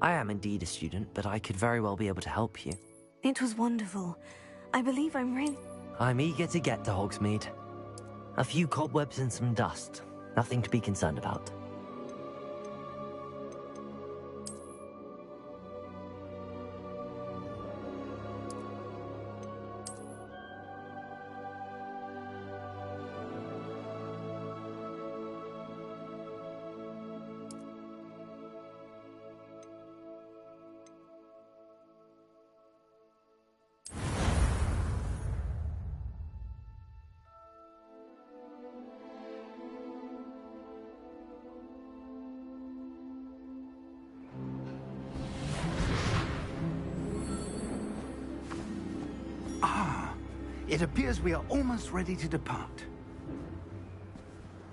I am indeed a student, but I could very well be able to help you. It was wonderful. I believe I'm really... I'm eager to get to Hogsmeade. A few cobwebs and some dust. Nothing to be concerned about. It appears we are almost ready to depart.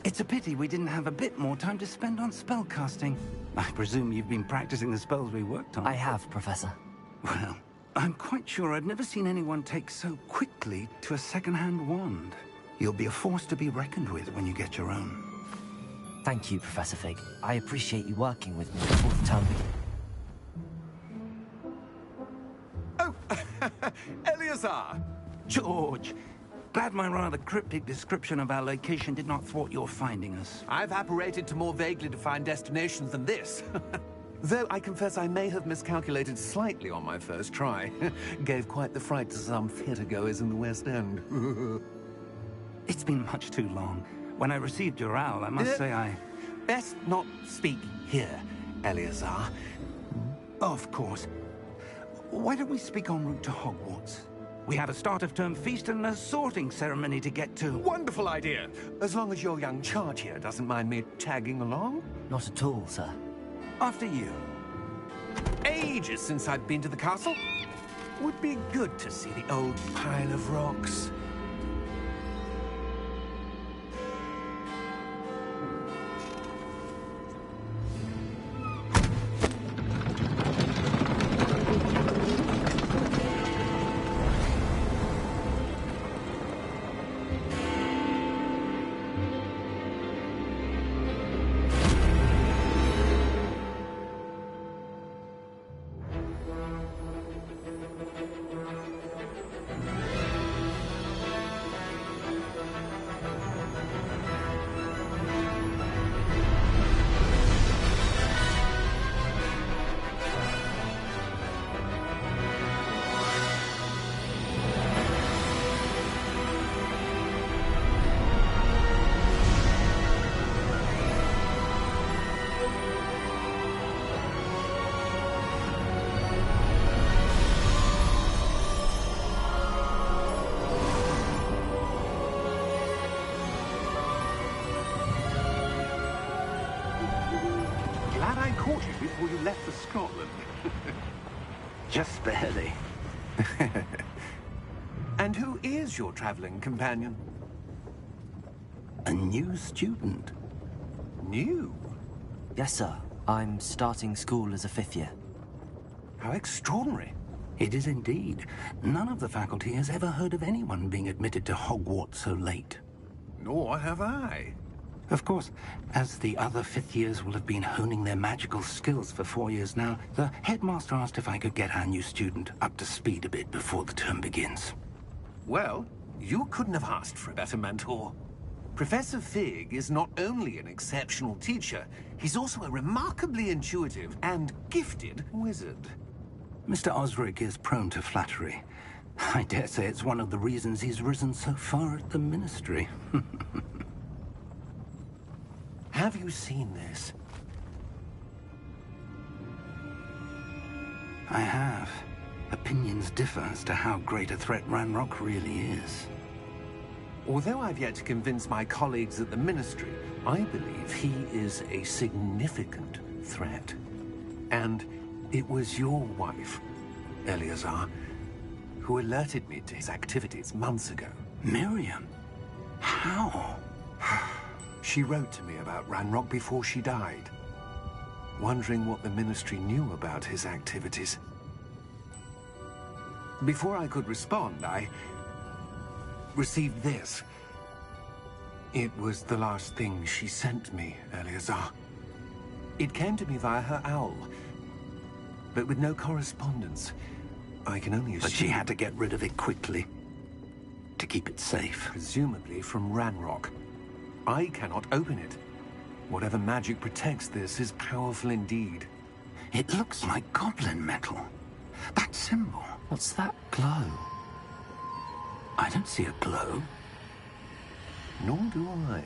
It's a pity we didn't have a bit more time to spend on spellcasting. I presume you've been practicing the spells we worked on. I have, Professor. Well, I'm quite sure I've never seen anyone take so quickly to a second-hand wand. You'll be a force to be reckoned with when you get your own. Thank you, Professor Fig. I appreciate you working with me before the term begins. Oh, Eleazar! George! Glad my rather cryptic description of our location did not thwart your finding us. I've apparated to more vaguely defined destinations than this. Though I confess I may have miscalculated slightly on my first try. Gave quite the fright to some theatre-goers in the West End. It's been much too long. When I received your owl, I must say I... Best not speak here, Eleazar. Of course. Why don't we speak en route to Hogwarts? We have a start-of-term feast and a sorting ceremony to get to. Wonderful idea! As long as your young charge here doesn't mind me tagging along. Not at all, sir. After you. Ages since I'd been to the castle. Would be good to see the old pile of rocks. Caught you before you left for Scotland. Just barely. And who is your traveling companion? A new student. New? Yes, sir. I'm starting school as a 5th year. How extraordinary. It is indeed. None of the faculty has ever heard of anyone being admitted to Hogwarts so late. Nor have I. Of course, as the other 5th years will have been honing their magical skills for 4 years now, the headmaster asked if I could get our new student up to speed a bit before the term begins. Well, you couldn't have asked for a better mentor. Professor Fig is not only an exceptional teacher, he's also a remarkably intuitive and gifted wizard. Mr. Osric is prone to flattery. I dare say it's one of the reasons he's risen so far at the Ministry. Have you seen this? I have. Opinions differ as to how great a threat Ranrock really is. Although I've yet to convince my colleagues at the Ministry, I believe he is a significant threat. And it was your wife, Eleazar, who alerted me to his activities months ago. Miriam? How? She wrote to me about Ranrock before she died, wondering what the Ministry knew about his activities. Before I could respond, I received this. It was the last thing she sent me, Eleazar. It came to me via her owl. but with no correspondence. I can only assume... But she had to get rid of it quickly, to keep it safe. Presumably from Ranrock. I cannot open it. Whatever magic protects this is powerful indeed. It looks like goblin metal. That symbol. What's that glow? I don't see a glow. Nor do I.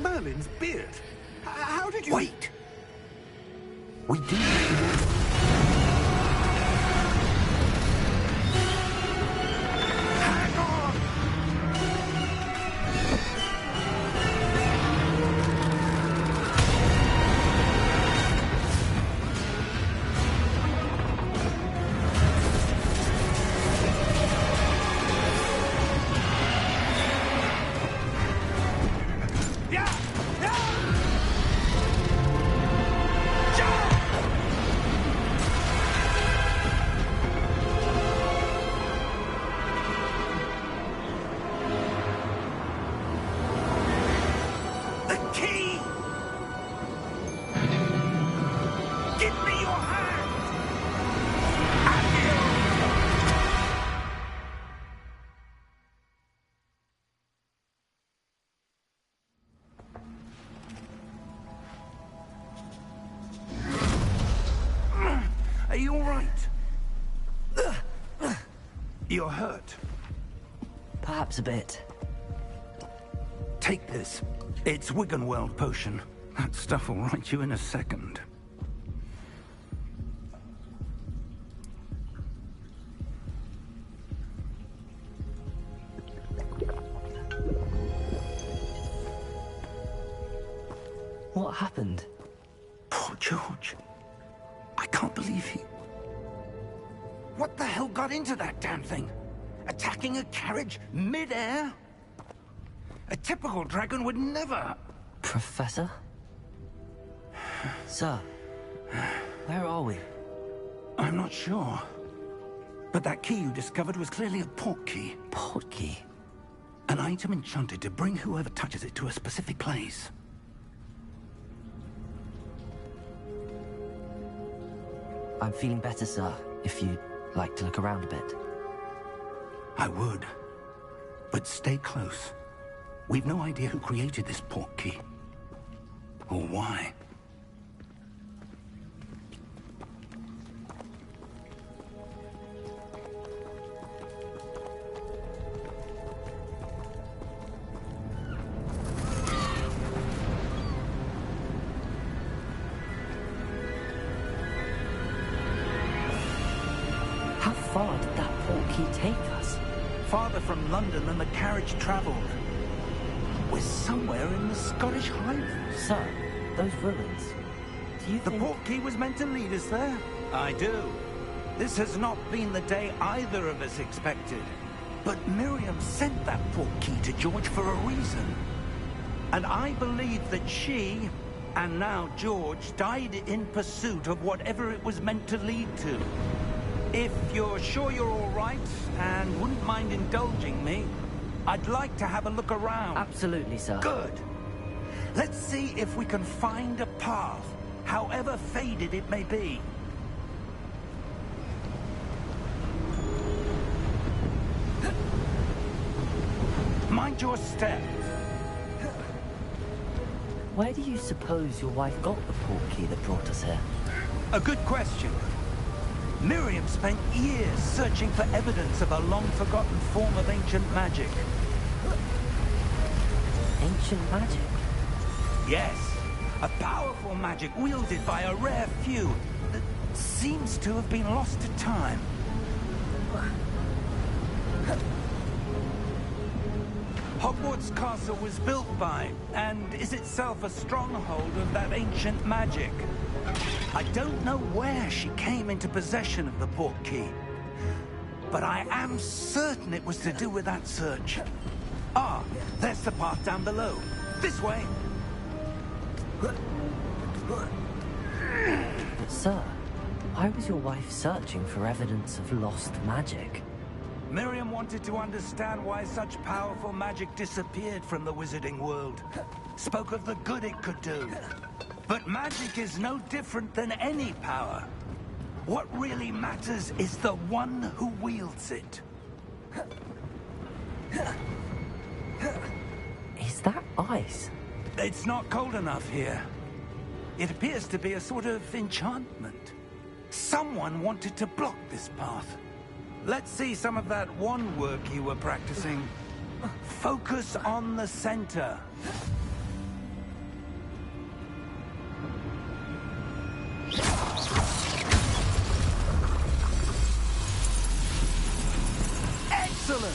Merlin's beard. How did you... Wait! We do... Hang on! Are you all right? You're hurt. Perhaps a bit. Take this. It's Wiggenweld potion. That stuff will right you in a second. What happened? Poor George. I can't believe he... What the hell got into that damn thing? Attacking a carriage mid-air? A typical dragon would never... Professor? Sir, where are we? I'm not sure. But that key you discovered was clearly a port key. Port key? An item enchanted to bring whoever touches it to a specific place. I'm feeling better, sir, if you'd like to look around a bit. I would. But stay close. We've no idea who created this port key. Or why. How far did that port key take us? Farther from London than the carriage traveled. We're somewhere in the Scottish Highlands. Sir, those ruins. Do you The think... port key was meant to lead us there? I do. This has not been the day either of us expected. But Miriam sent that port key to George for a reason. And I believe that she, and now George, died in pursuit of whatever it was meant to lead to. If you're sure you're all right, and wouldn't mind indulging me, I'd like to have a look around. Absolutely, sir. Good. Let's see if we can find a path, however faded it may be. Mind your step. Where do you suppose your wife got the port key that brought us here? A good question. Miriam spent years searching for evidence of a long-forgotten form of ancient magic. Ancient magic? Yes, a powerful magic wielded by a rare few that seems to have been lost to time. Hogwarts Castle was built by, and is itself a stronghold of that ancient magic. I don't know where she came into possession of the port key, but I am certain it was to do with that search. Ah, there's the path down below. This way. But sir, why was your wife searching for evidence of lost magic? Miriam wanted to understand why such powerful magic disappeared from the wizarding world. Spoke of the good it could do. But magic is no different than any power. What really matters is the one who wields it. Is that ice? It's not cold enough here. It appears to be a sort of enchantment. Someone wanted to block this path. Let's see some of that wand work you were practicing. Focus on the center. Excellent!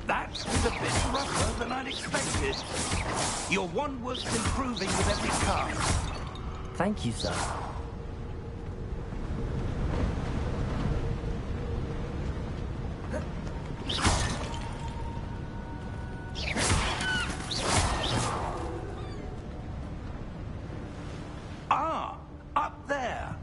That was a bit rougher than I'd expected. Your wand work's improving with every cast. Thank you, sir. Ah, up there.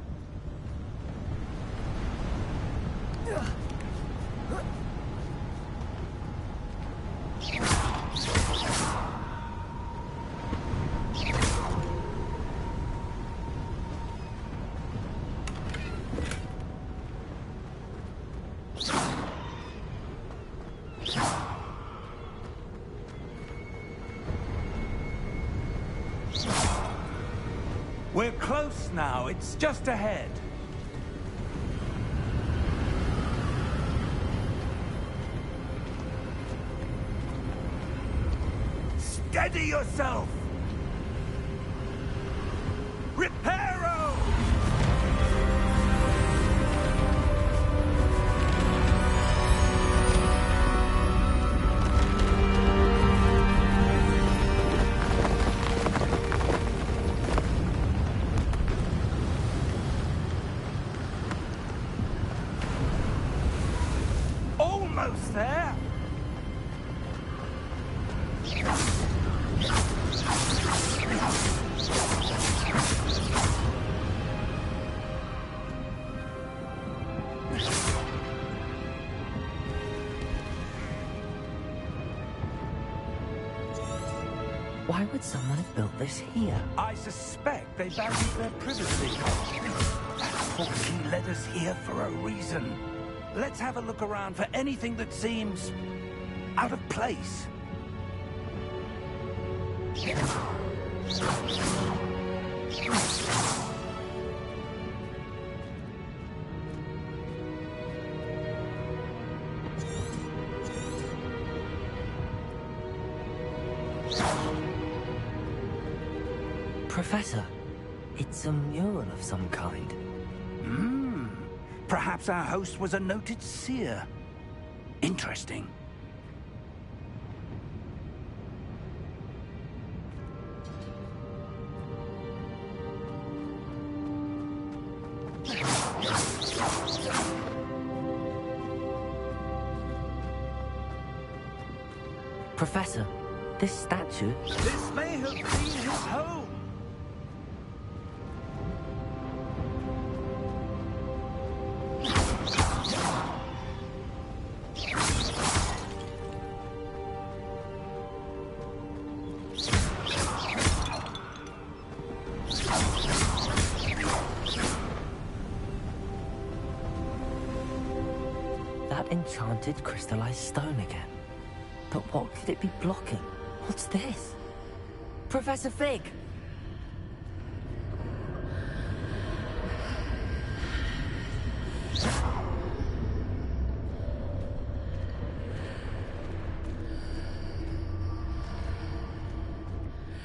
We're close now. It's just ahead. Steady yourself! Reparo! Almost there! Why would someone have built this here? I suspect they valued their privacy. That portkey led us here for a reason. Let's have a look around for anything that seems out of place. Professor, it's a mural of some kind. Perhaps our host was a noted seer. Interesting. Professor, this statue... This may have been his home. That enchanted crystallized stone again. But what could it be blocking? What's this? Professor Fig!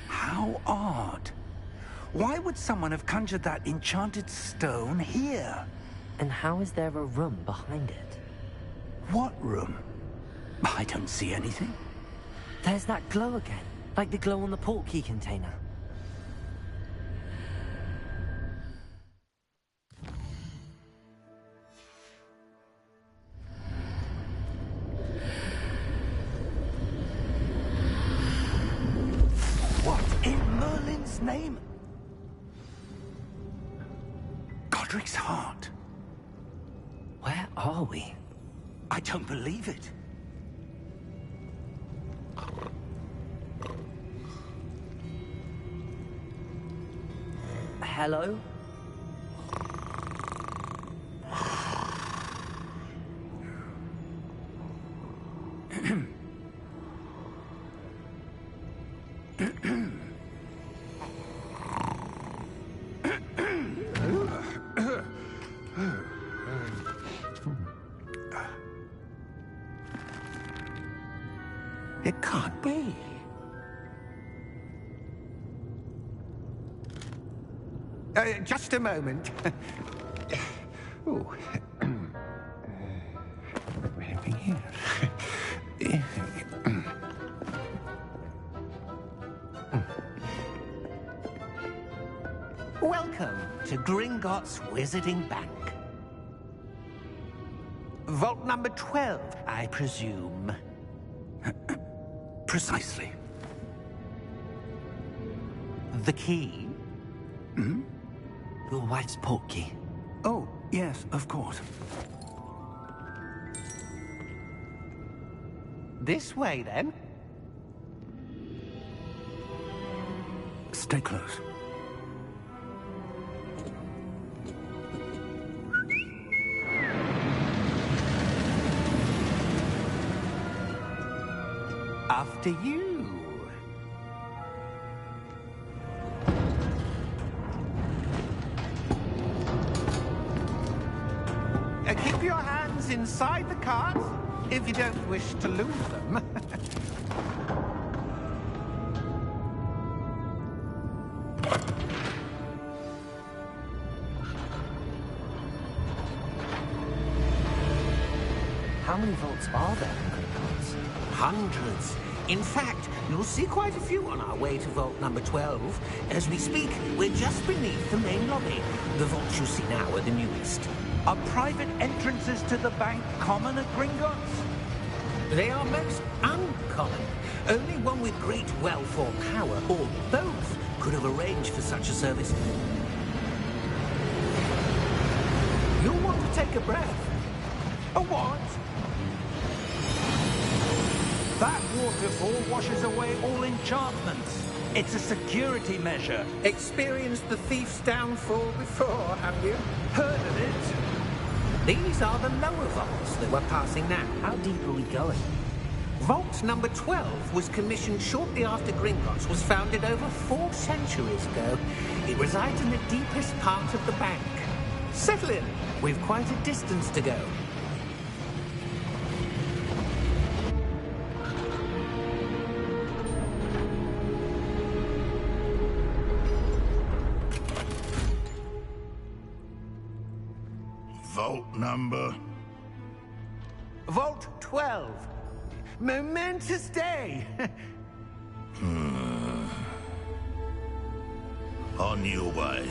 How odd. Why would someone have conjured that enchanted stone here? And how is there a room behind it? What room? I don't see anything. There's that glow again, like the glow on the portkey container. name? Godric's heart. Where are we? I don't believe it. Hello? It can't be. Just a moment. Oh. Anything here? Welcome to Gringotts Wizarding Bank. Vault number 12, I presume. Precisely. The key? Your wife's portkey. Oh, yes, of course. This way, then. Stay close. After you. Keep your hands inside the cart if you don't wish to lose them. How many vaults are there in Gringotts? Hundreds. In fact, you'll see quite a few on our way to vault number 12. As we speak, we're just beneath the main lobby. The vaults you see now are the newest. Are private entrances to the bank common at Gringotts? They are most uncommon. Only one with great wealth or power, or both, could have arranged for such a service. You'll want to take a breath. A what? That waterfall washes away all enchantments. It's a security measure. Experienced the thief's downfall before, have you? Heard of it? These are the lower vaults that we're passing now. How deep are we going? Vault number 12 was commissioned shortly after Gringotts was founded over 4 centuries ago. It resides in the deepest part of the bank. Settle in. We've quite a distance to go. Vault number? Vault 12. Momentous day. On your way.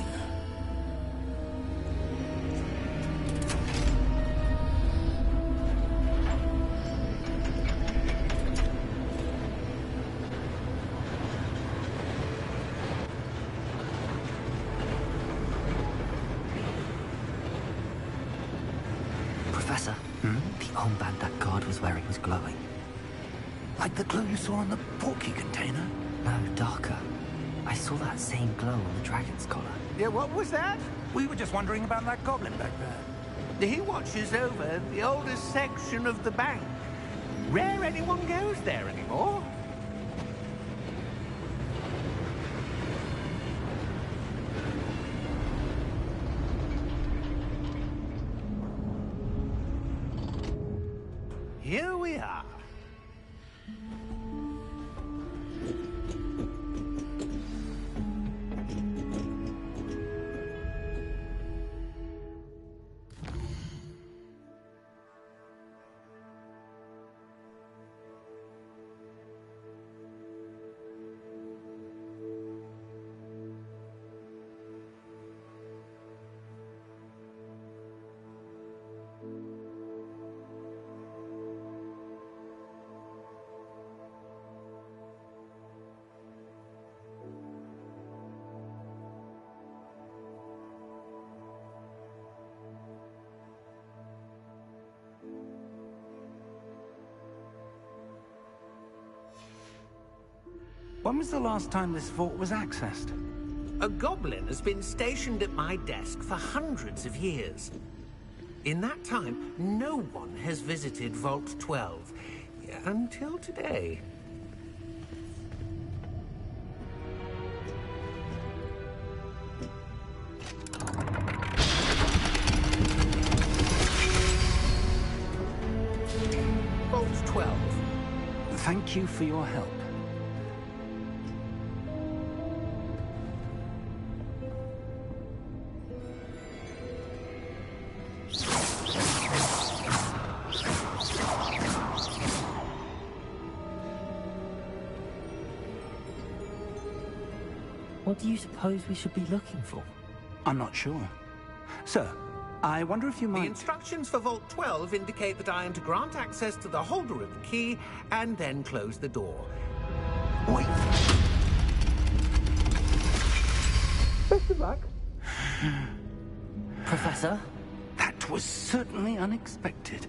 Professor, the armband that guard was wearing was glowing. Like the glow you saw on the portkey container? No, darker. I saw that same glow on the dragon's collar. Yeah, what was that? We were just wondering about that goblin back there. He watches over the oldest section of the bank. Rare anyone goes there anymore. Here we are. When was the last time this vault was accessed? A goblin has been stationed at my desk for hundreds of years. In that time, no one has visited Vault 12. Until today. Vault 12. Thank you for your help. What do you suppose we should be looking for? I'm not sure. Sir, I wonder if you The might... instructions for Vault 12 indicate that I am to grant access to the holder of the key and then close the door. Wait. Best of luck. Professor? That was certainly unexpected.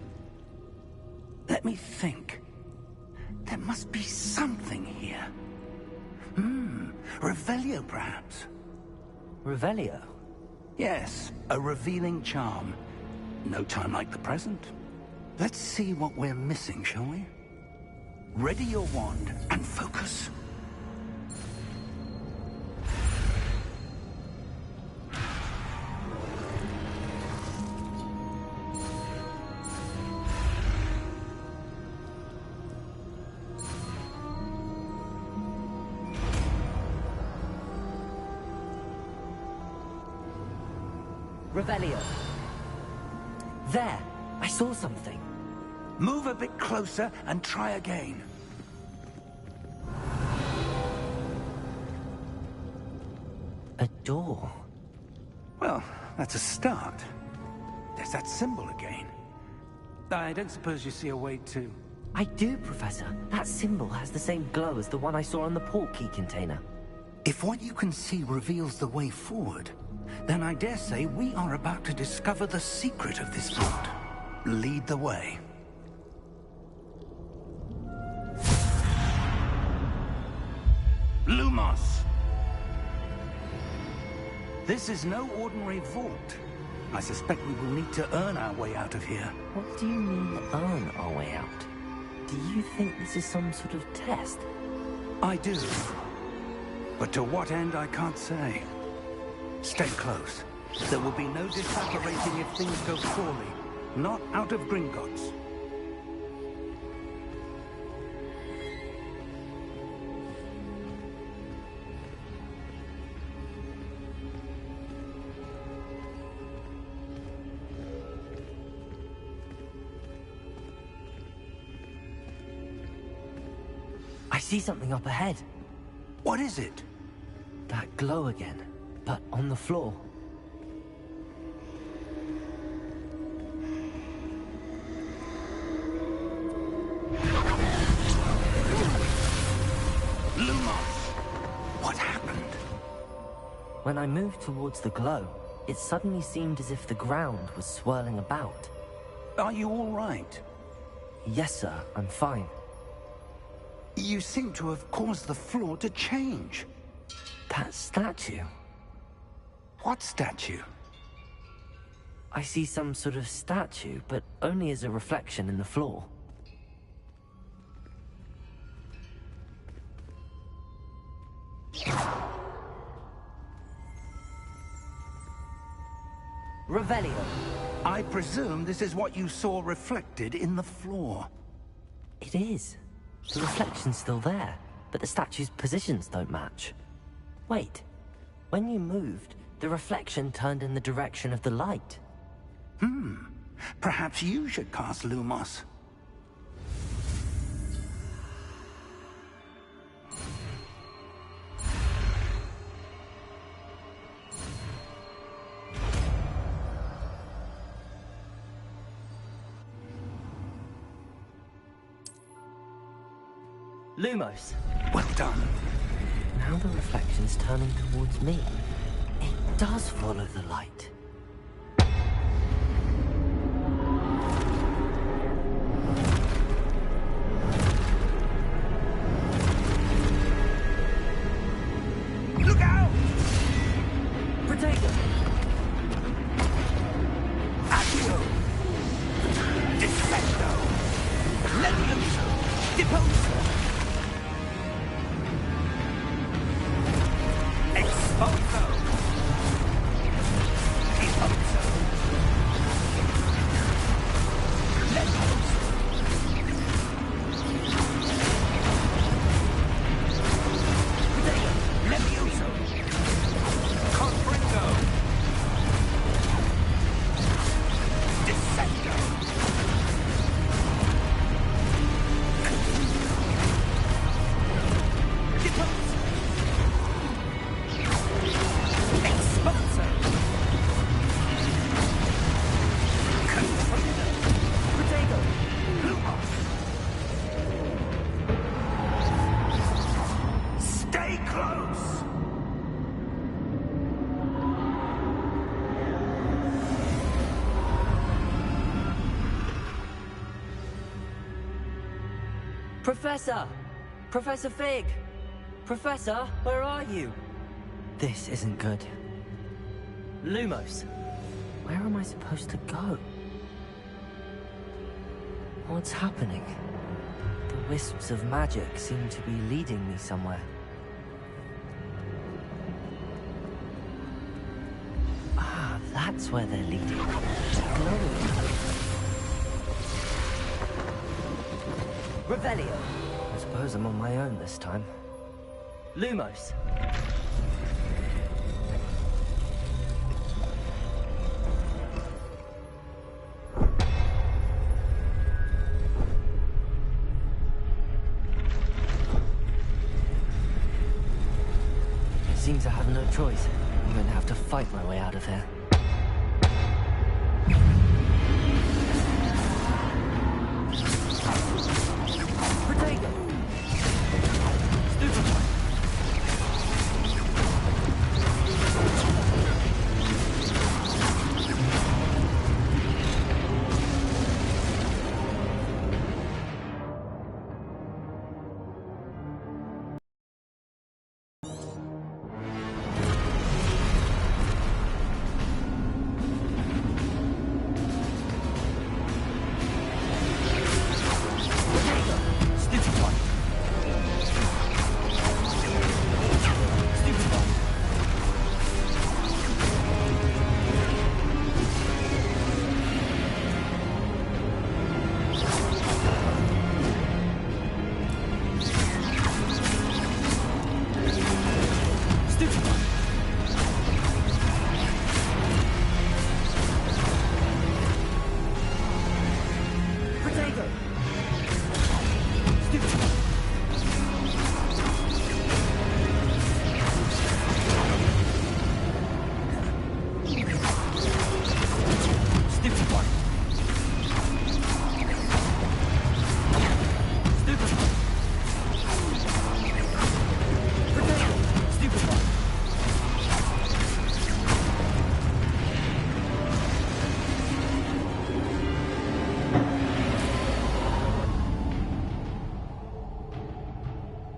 Let me think. There must be something here. Revelio, perhaps? Revelio? Yes, a revealing charm. No time like the present. Let's see what we're missing, shall we? Ready your wand and focus. Revelio. There! I saw something. Move a bit closer and try again. A door. Well, that's a start. There's that symbol again. I don't suppose you see a way to... I do, Professor. That symbol has the same glow as the one I saw on the port key container. If what you can see reveals the way forward, then I dare say we are about to discover the secret of this vault. Lead the way. Lumos! This is no ordinary vault. I suspect we will need to earn our way out of here. What do you mean, earn our way out? Do you think this is some sort of test? I do. But to what end, I can't say. Stay close. There will be no disapparating if things go poorly. Not out of Gringotts. I see something up ahead. What is it? That glow again, but on the floor. Lumos! What happened? When I moved towards the glow, it suddenly seemed as if the ground was swirling about. Are you all right? Yes, sir, I'm fine. You seem to have caused the floor to change. That statue. What statue? I see some sort of statue, but only as a reflection in the floor. Revelio. I presume this is what you saw reflected in the floor. It is. The reflection's still there, but the statue's positions don't match. Wait. When you moved, the reflection turned in the direction of the light. Perhaps you should cast Lumos. Lumos. Well done. Now the reflection's turning towards me. It does follow the light. Lumos! Professor! Professor Fig! Professor, where are you? This isn't good. Lumos! Where am I supposed to go? What's happening? The wisps of magic seem to be leading me somewhere. Ah, that's where they're leading. Glowing. Revelio! I suppose I'm on my own this time. Lumos! Seems I have no choice. I'm going to have to fight my way out of here. Protego! Stupefy!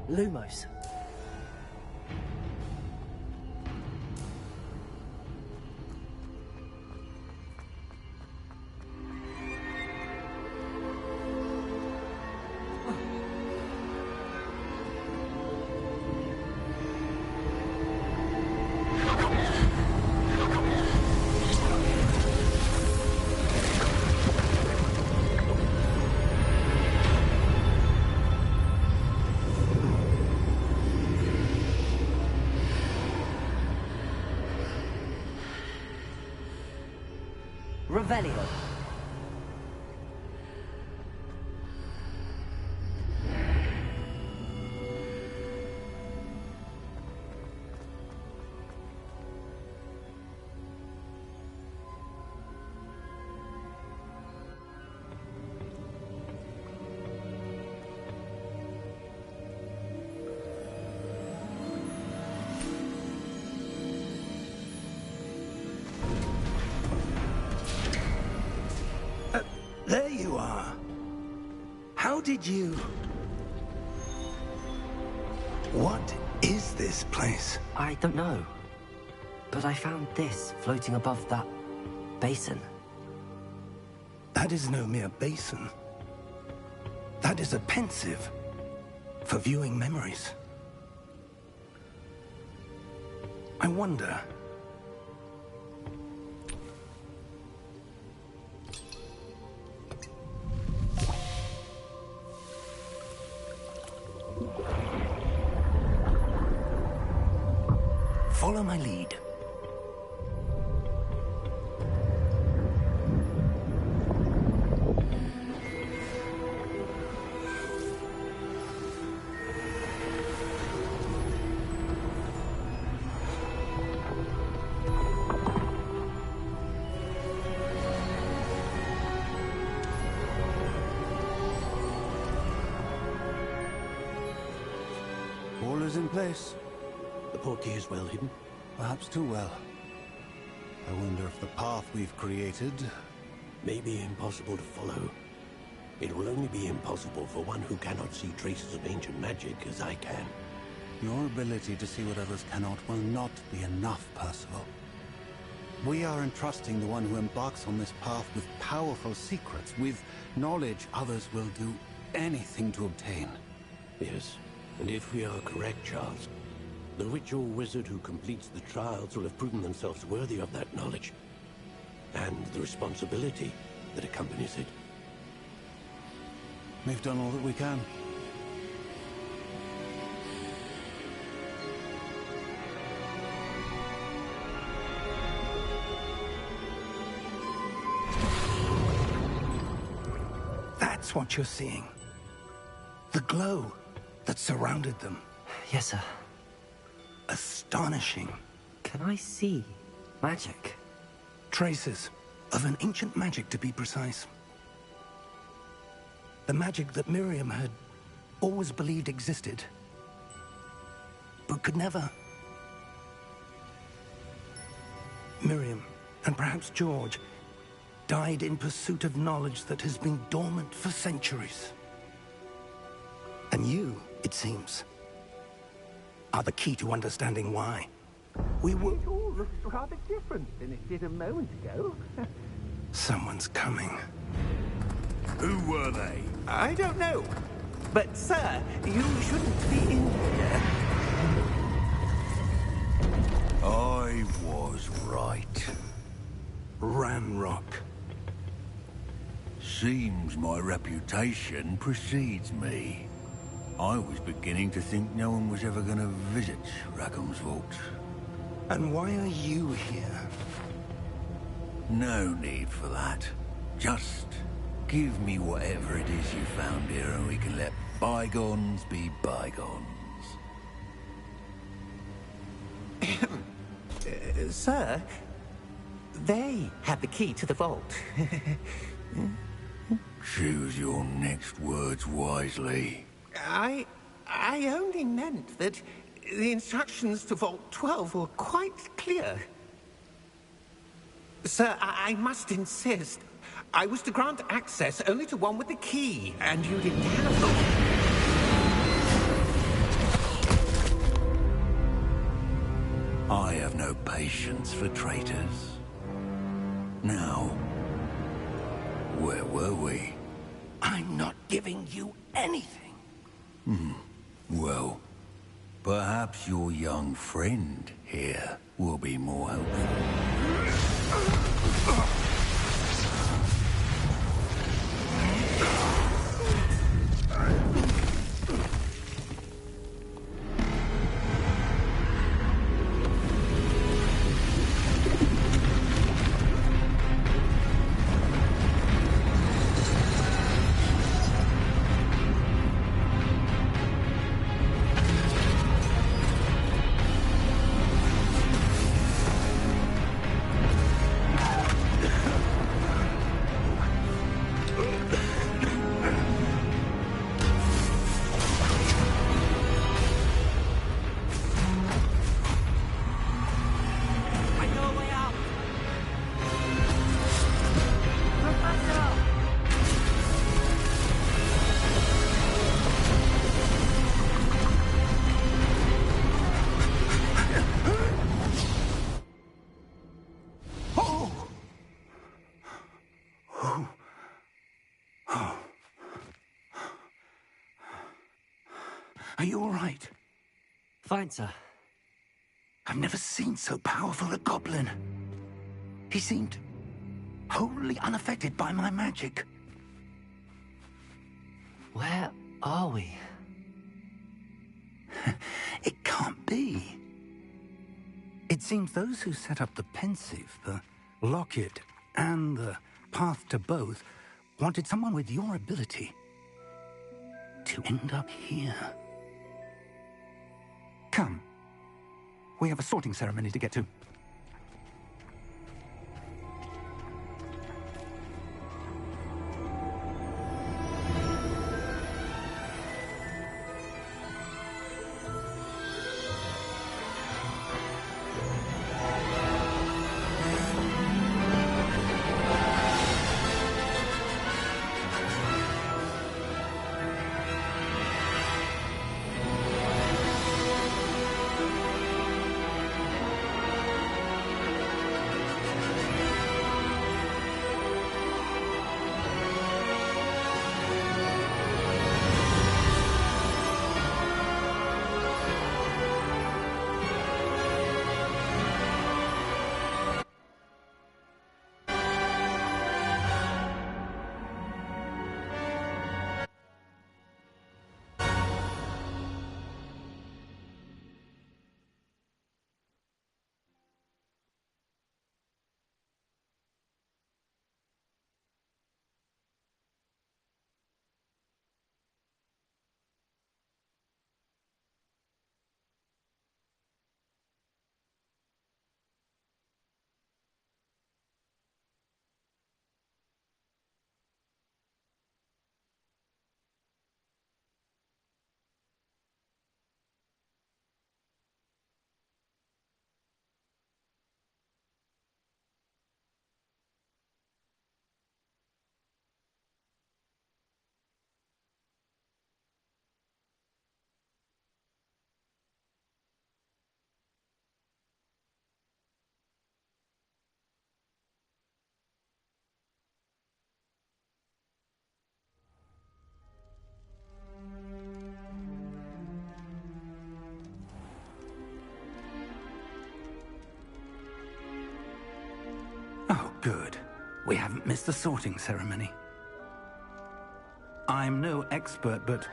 Lumos. Revelio. There you are. How did you... What is this place? I don't know. But I found this floating above that basin. That is no mere basin. That is a pensive for viewing memories. I wonder... Follow my lead. All is in place. The portkey is well hidden? Perhaps too well. I wonder if the path we've created may be impossible to follow. It will only be impossible for one who cannot see traces of ancient magic as I can. Your ability to see what others cannot will not be enough, Percival. We are entrusting the one who embarks on this path with powerful secrets, with knowledge others will do anything to obtain. Yes, and if we are correct, Charles, the witch or wizard who completes the trials will have proven themselves worthy of that knowledge, and the responsibility that accompanies it. We've done all that we can. That's what you're seeing. The glow that surrounded them. Yes, sir. Astonishing. Can I see magic? Traces of an ancient magic, to be precise. The magic that Miriam had always believed existed, but could never. Miriam, and perhaps George, died in pursuit of knowledge that has been dormant for centuries. And you, it seems, are the key to understanding why. We will... It all looks rather different than it did a moment ago. Someone's coming. Who were they? I don't know. But, sir, you shouldn't be in here. I was right. Ramrock. Seems my reputation precedes me. I was beginning to think no one was ever going to visit Rackham's vault. And why are you here? No need for that. Just give me whatever it is you found here and we can let bygones be bygones. Sir, they have the key to the vault. Choose your next words wisely. I only meant that the instructions to Vault 12 were quite clear. Sir, I must insist. I was to grant access only to one with the key, and you didn't have them. I have no patience for traitors. Now, where were we? I'm not giving you anything. Well, perhaps your young friend here will be more helpful. Are you all right? Fine, sir. I've never seen so powerful a goblin. He seemed wholly unaffected by my magic. Where are we? It can't be. It seems those who set up the pensive, the locket, and the path to both wanted someone with your ability to end up here. Come. We have a sorting ceremony to get to. Good. We haven't missed the sorting ceremony. I'm no expert, but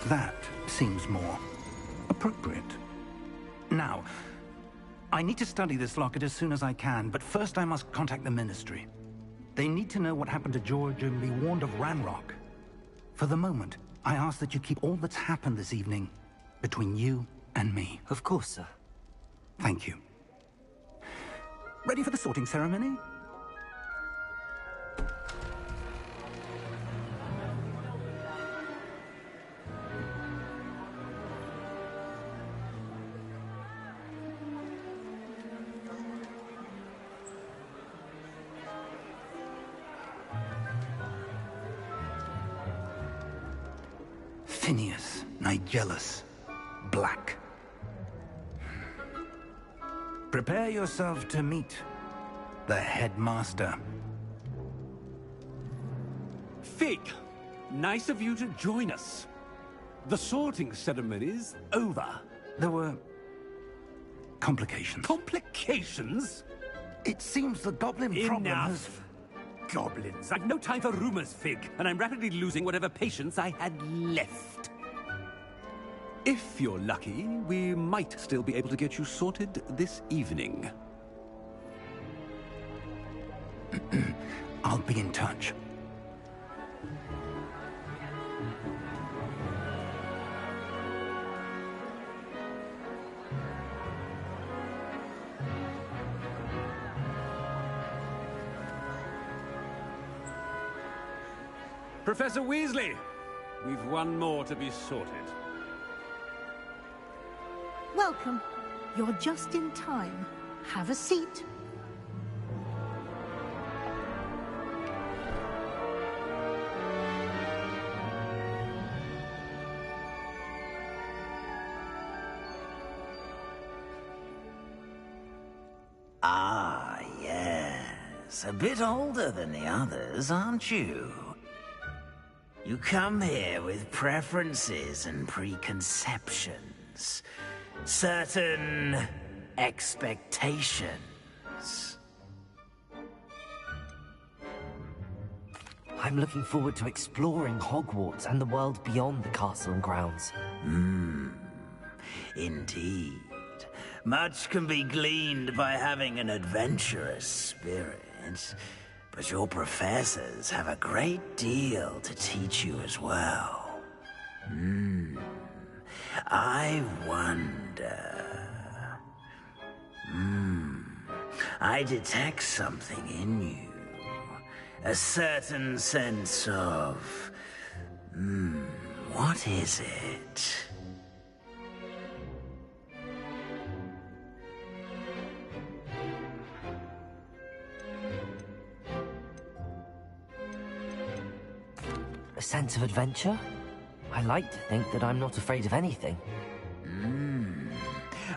that seems more appropriate. Now, I need to study this locket as soon as I can, but first I must contact the Ministry. They need to know what happened to George and be warned of Ranrock. For the moment, I ask that you keep all that's happened this evening between you and me. Of course, sir. Thank you. Ready for the sorting ceremony? Phineas, Nigellus, Black. Prepare yourself to meet the headmaster. Fig, nice of you to join us. The sorting ceremony's over. There were complications. Complications? It seems the goblin problem has... Enough. Goblins. I've no time for rumors, Fig, and I'm rapidly losing whatever patience I had left. If you're lucky, we might still be able to get you sorted this evening. I'll be in touch. Professor Weasley, we've one more to be sorted. Welcome. You're just in time. Have a seat. Ah, yes. A bit older than the others, aren't you? You come here with preferences and preconceptions. Certain expectations. I'm looking forward to exploring Hogwarts and the world beyond the castle and grounds. Indeed. Much can be gleaned by having an adventurous spirit, but your professors have a great deal to teach you as well. I wonder... I detect something in you. A certain sense of... what is it? A sense of adventure? I like to think that I'm not afraid of anything.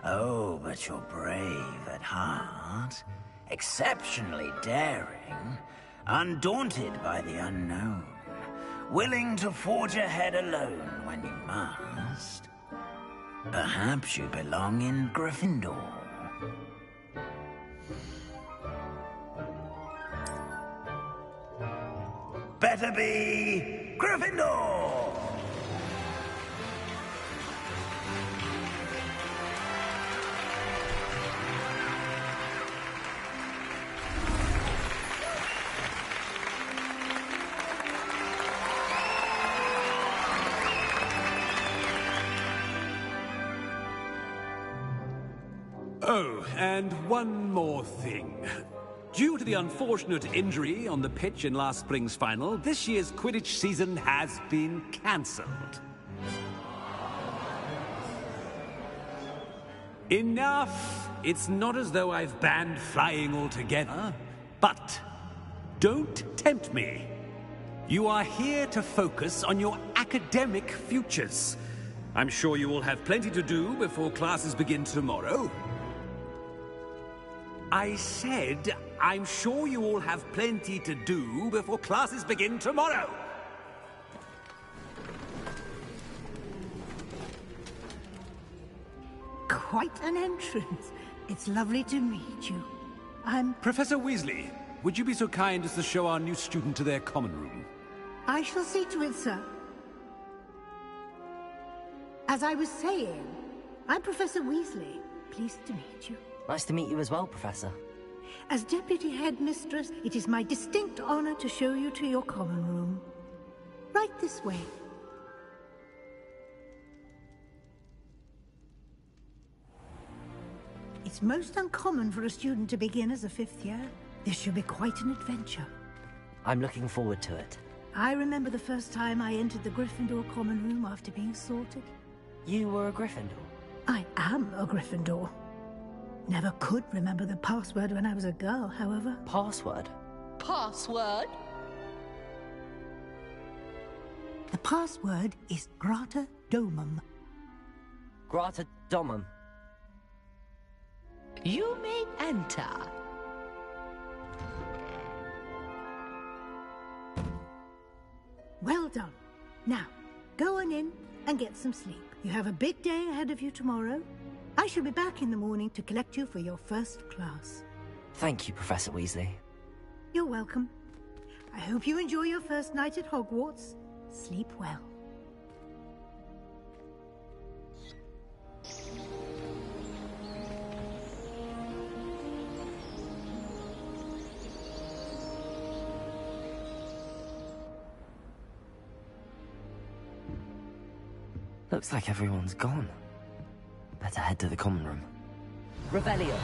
Oh, but you're brave at heart. Exceptionally daring. Undaunted by the unknown. Willing to forge ahead alone when you must. Perhaps you belong in Gryffindor. Better be Gryffindor! Oh, and one more thing. Due to the unfortunate injury on the pitch in last spring's final, this year's Quidditch season has been cancelled. Enough! It's not as though I've banned flying altogether, but don't tempt me. You are here to focus on your academic futures. I'm sure you will have plenty to do before classes begin tomorrow. I said, I'm sure you all have plenty to do before classes begin tomorrow. Quite an entrance. It's lovely to meet you. I'm... Professor Weasley, would you be so kind as to show our new student to their common room? I shall see to it, sir. As I was saying, I'm Professor Weasley. Pleased to meet you. Nice to meet you as well, Professor. As Deputy Headmistress, it is my distinct honor to show you to your common room. Right this way. It's most uncommon for a student to begin as a 5th year. This should be quite an adventure. I'm looking forward to it. I remember the first time I entered the Gryffindor common room after being sorted. You were a Gryffindor? I am a Gryffindor. Never could remember the password when I was a girl, however. Password? Password? The password is Grata Domum. Grata Domum. You may enter. Well done. Now, go on in and get some sleep. You have a big day ahead of you tomorrow. I shall be back in the morning to collect you for your first class. Thank you, Professor Weasley. You're welcome. I hope you enjoy your first night at Hogwarts. Sleep well. Looks like everyone's gone. Better head to the common room. Revelio.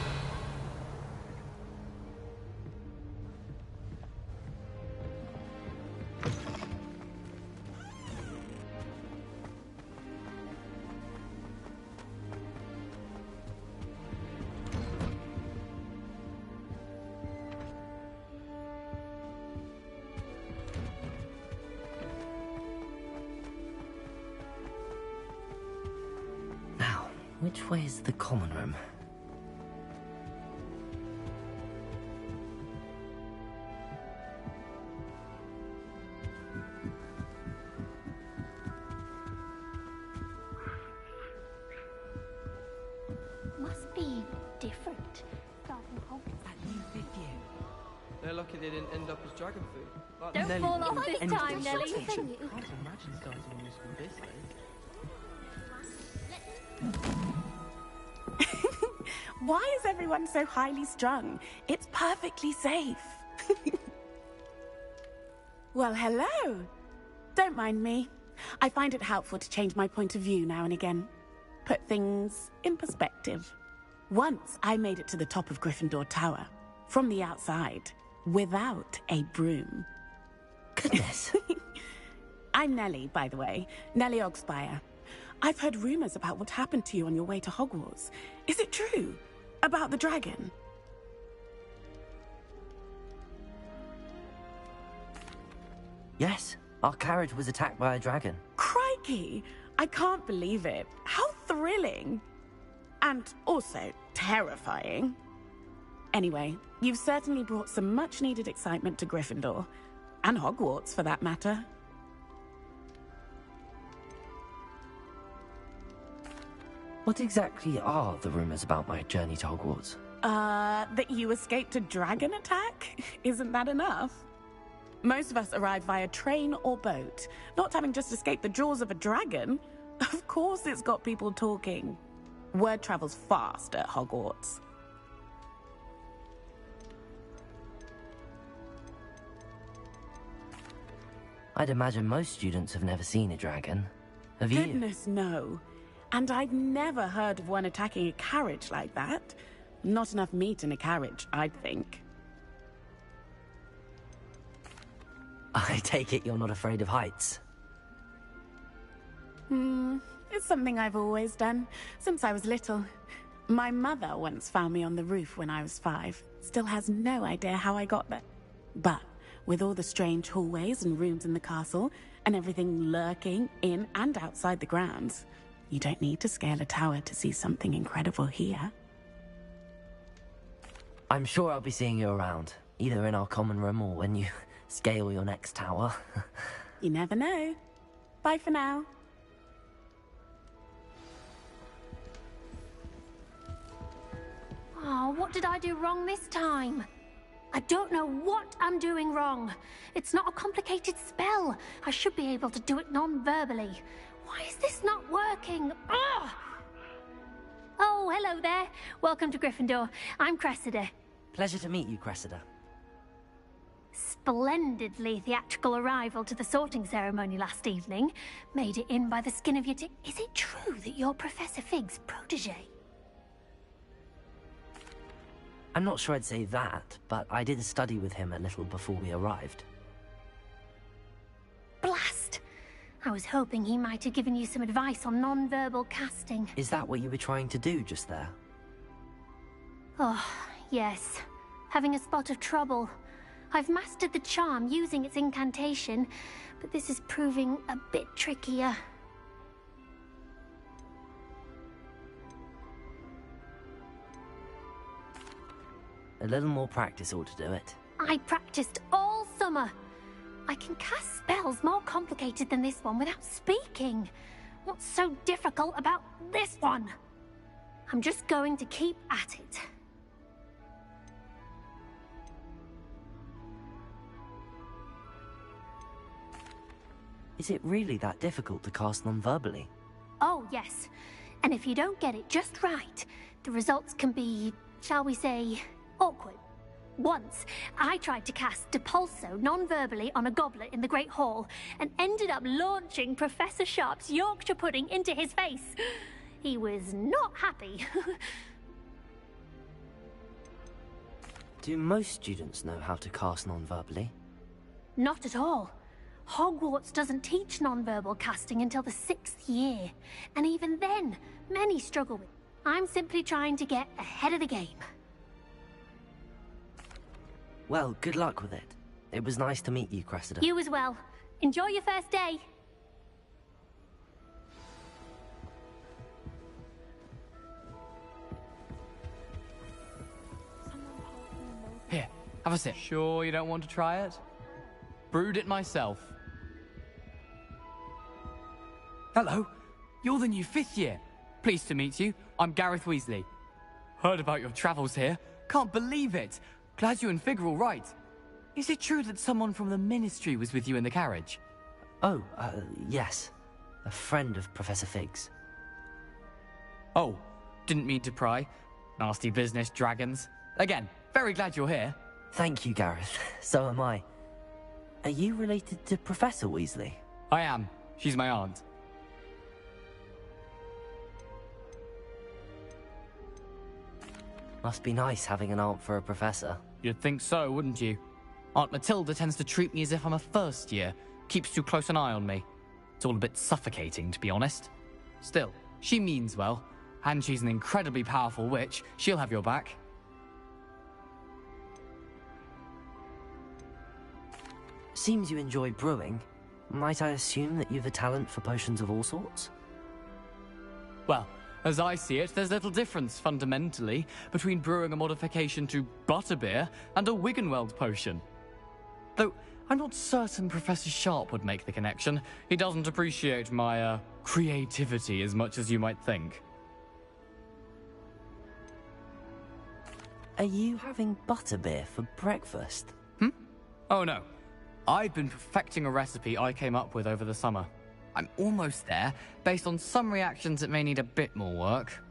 Which way is the common room? Must be different. Starting Hogwarts. That new fifth year. They're lucky they didn't end up as dragon food. Like Don't Nelly fall did. off this time, Nelly. I can't imagine you guys on this from this way. Why is everyone so highly strung? It's perfectly safe. Well, hello. Don't mind me. I find it helpful to change my point of view now and again. Put things in perspective. Once I made it to the top of Gryffindor Tower, from the outside, without a broom. Goodness. I'm Nellie, by the way. Nellie Ogspire. I've heard rumors about what happened to you on your way to Hogwarts. Is it true? About the dragon? Yes, our carriage was attacked by a dragon. Crikey! I can't believe it. How thrilling! And also terrifying. Anyway, you've certainly brought some much-needed excitement to Gryffindor. And Hogwarts, for that matter. What exactly are the rumors about my journey to Hogwarts? That you escaped a dragon attack? Isn't that enough? Most of us arrive via train or boat, not having just escaped the jaws of a dragon. Of course it's got people talking. Word travels fast at Hogwarts. I'd imagine most students have never seen a dragon. Have you? Goodness, no. And I've never heard of one attacking a carriage like that. Not enough meat in a carriage, I'd think. I take it you're not afraid of heights? It's something I've always done, since I was little. My mother once found me on the roof when I was 5. Still has no idea how I got there. But with all the strange hallways and rooms in the castle, and everything lurking in and outside the grounds, you don't need to scale a tower to see something incredible here. I'm sure I'll be seeing you around, either in our common room or when you scale your next tower. You never know. Bye for now. Oh, what did I do wrong this time? I don't know what I'm doing wrong. It's not a complicated spell. I should be able to do it non-verbally. Why is this not working? Ugh! Oh, hello there. Welcome to Gryffindor. I'm Cressida. Pleasure to meet you, Cressida. Splendidly theatrical arrival to the sorting ceremony last evening. Made it in by the skin of your teeth. Is it true that you're Professor Fig's protege? I'm not sure I'd say that, but I did study with him a little before we arrived. Blast! I was hoping he might have given you some advice on non-verbal casting. Is that what you were trying to do just there? Oh, yes. Having a spot of trouble. I've mastered the charm using its incantation, but this is proving a bit trickier. A little more practice ought to do it. I practiced all summer. I can cast spells more complicated than this one without speaking. What's so difficult about this one? I'm just going to keep at it. Is it really that difficult to cast non-verbally? Oh, yes. And if you don't get it just right, the results can be, shall we say, awkward. Once, I tried to cast Depulso non-verbally on a goblet in the Great Hall and ended up launching Professor Sharp's Yorkshire pudding into his face. He was not happy. Do most students know how to cast non-verbally? Not at all. Hogwarts doesn't teach non-verbal casting until the 6th year. And even then, many struggle with it. I'm simply trying to get ahead of the game. Well, good luck with it. It was nice to meet you, Cressida. You as well. Enjoy your first day. Here, have a sip. Sure you don't want to try it? Brewed it myself. Hello, you're the new 5th year. Pleased to meet you. I'm Gareth Weasley. Heard about your travels here. Can't believe it. Glad you and Fig are all right. Is it true that someone from the Ministry was with you in the carriage? Oh, yes. A friend of Professor Fig's. Oh, didn't mean to pry. Nasty business, dragons. Again, very glad you're here. Thank you, Gareth. So am I. Are you related to Professor Weasley? I am. She's my aunt. Must be nice having an aunt for a professor. You'd think so, wouldn't you? Aunt Matilda tends to treat me as if I'm a first year. Keeps too close an eye on me. It's all a bit suffocating, to be honest. Still, she means well. And she's an incredibly powerful witch. She'll have your back. Seems you enjoy brewing. Might I assume that you've a talent for potions of all sorts? Well, as I see it, there's little difference, fundamentally, between brewing a modification to butterbeer and a Wiggenweld potion. Though, I'm not certain Professor Sharp would make the connection. He doesn't appreciate my, creativity as much as you might think. Are you having butterbeer for breakfast? Oh no. I've been perfecting a recipe I came up with over the summer. I'm almost there. Based on some reactions, it may need a bit more work.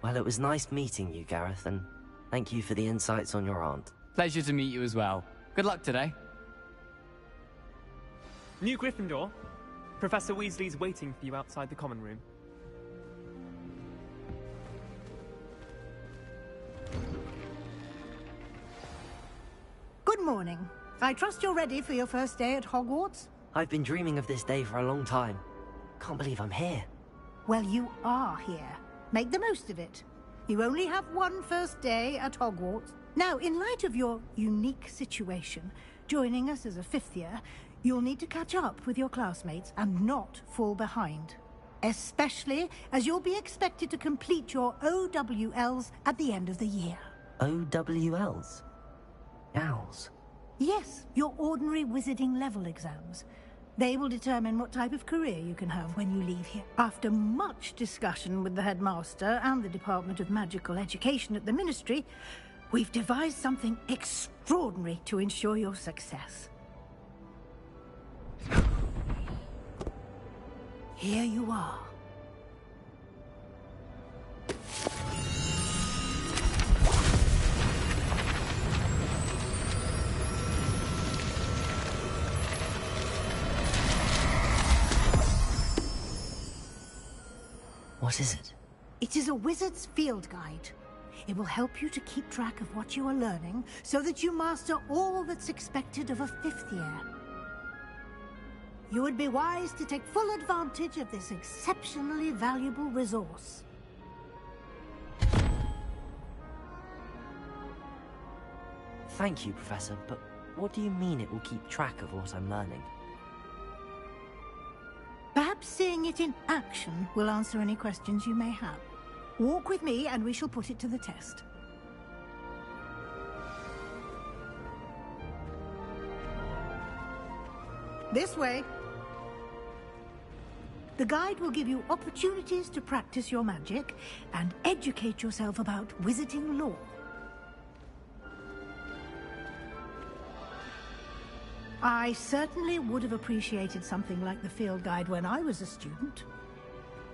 Well, it was nice meeting you, Gareth, and thank you for the insights on your aunt. Pleasure to meet you as well. Good luck today. New Gryffindor. Professor Weasley's waiting for you outside the common room. Good morning. I trust you're ready for your first day at Hogwarts? I've been dreaming of this day for a long time. Can't believe I'm here. Well, you are here. Make the most of it. You only have one first day at Hogwarts. Now, in light of your unique situation, joining us as a 5th year, you'll need to catch up with your classmates and not fall behind. Especially as you'll be expected to complete your OWLs at the end of the year. OWLs? Owls? Yes, your ordinary wizarding level exams. They will determine what type of career you can have when you leave here. After much discussion with the headmaster and the Department of Magical Education at the Ministry, We've devised something extraordinary to ensure your success. Here you are. What is it? It is a wizard's field guide. It will help you to keep track of what you are learning so that you master all that's expected of a 5th year. You would be wise to take full advantage of this exceptionally valuable resource. Thank you, Professor, but what do you mean it will keep track of what I'm learning? Perhaps seeing it in action will answer any questions you may have. Walk with me and we shall put it to the test. This way. The guide will give you opportunities to practice your magic and educate yourself about wizarding lore. I certainly would have appreciated something like the field guide when I was a student.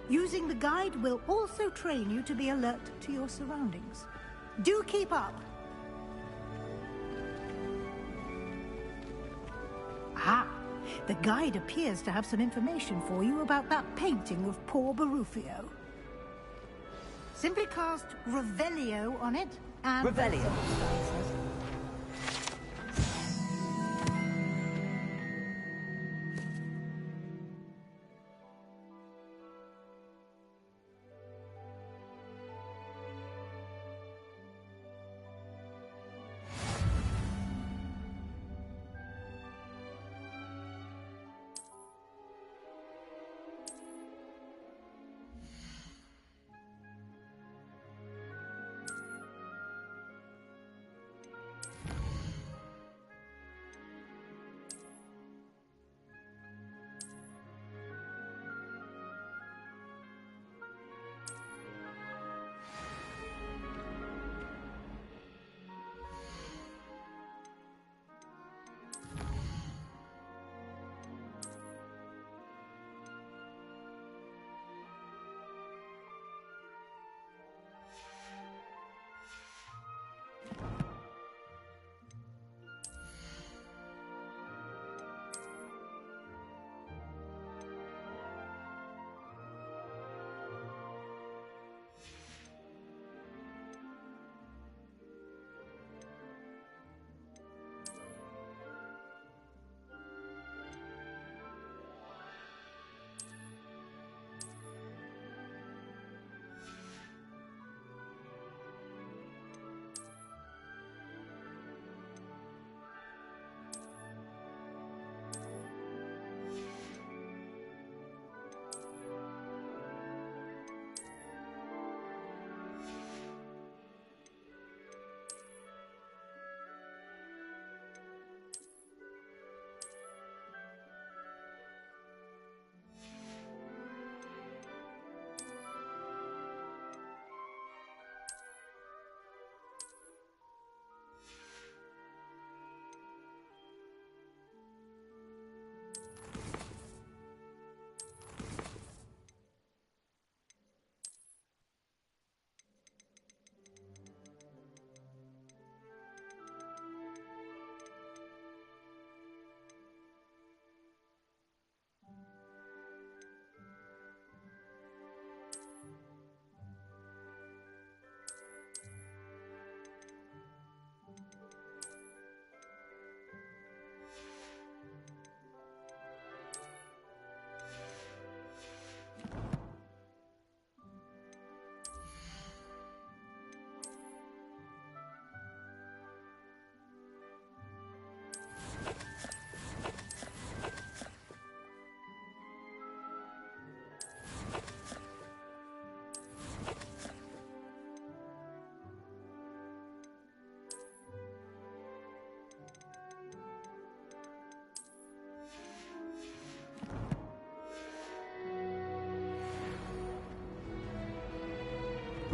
Using the guide will also train you to be alert to your surroundings. Do keep up! Ah, the guide appears to have some information for you about that painting of poor Barufio. Simply cast Revelio on it and... Revelio?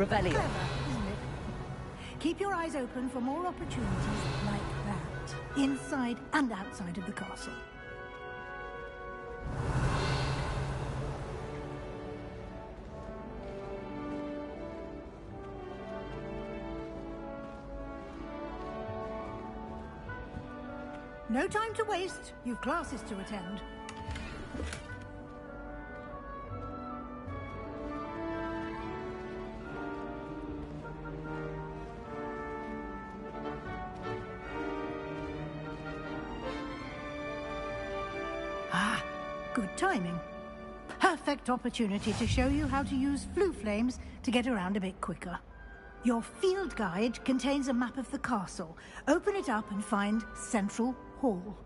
Clever, Revelio. isn't it? keep your eyes open for more opportunities like that, inside and outside of the castle. No time to waste. You've classes to attend. Ah, good timing. Perfect opportunity to show you how to use flue flames to get around a bit quicker. Your field guide contains a map of the castle. Open it up and find Central Hall.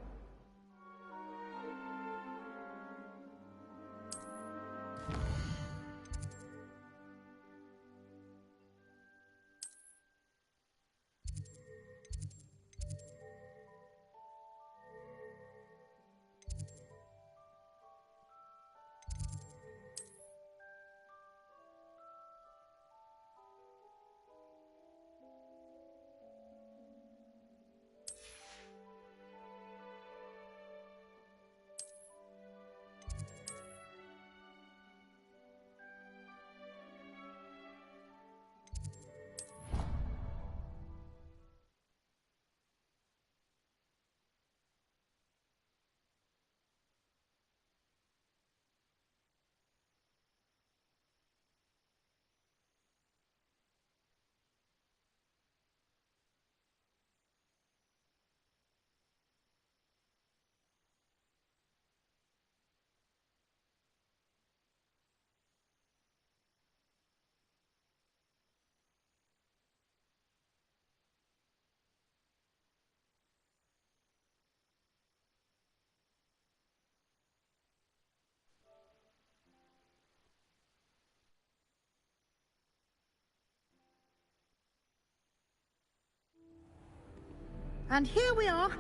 And here we are.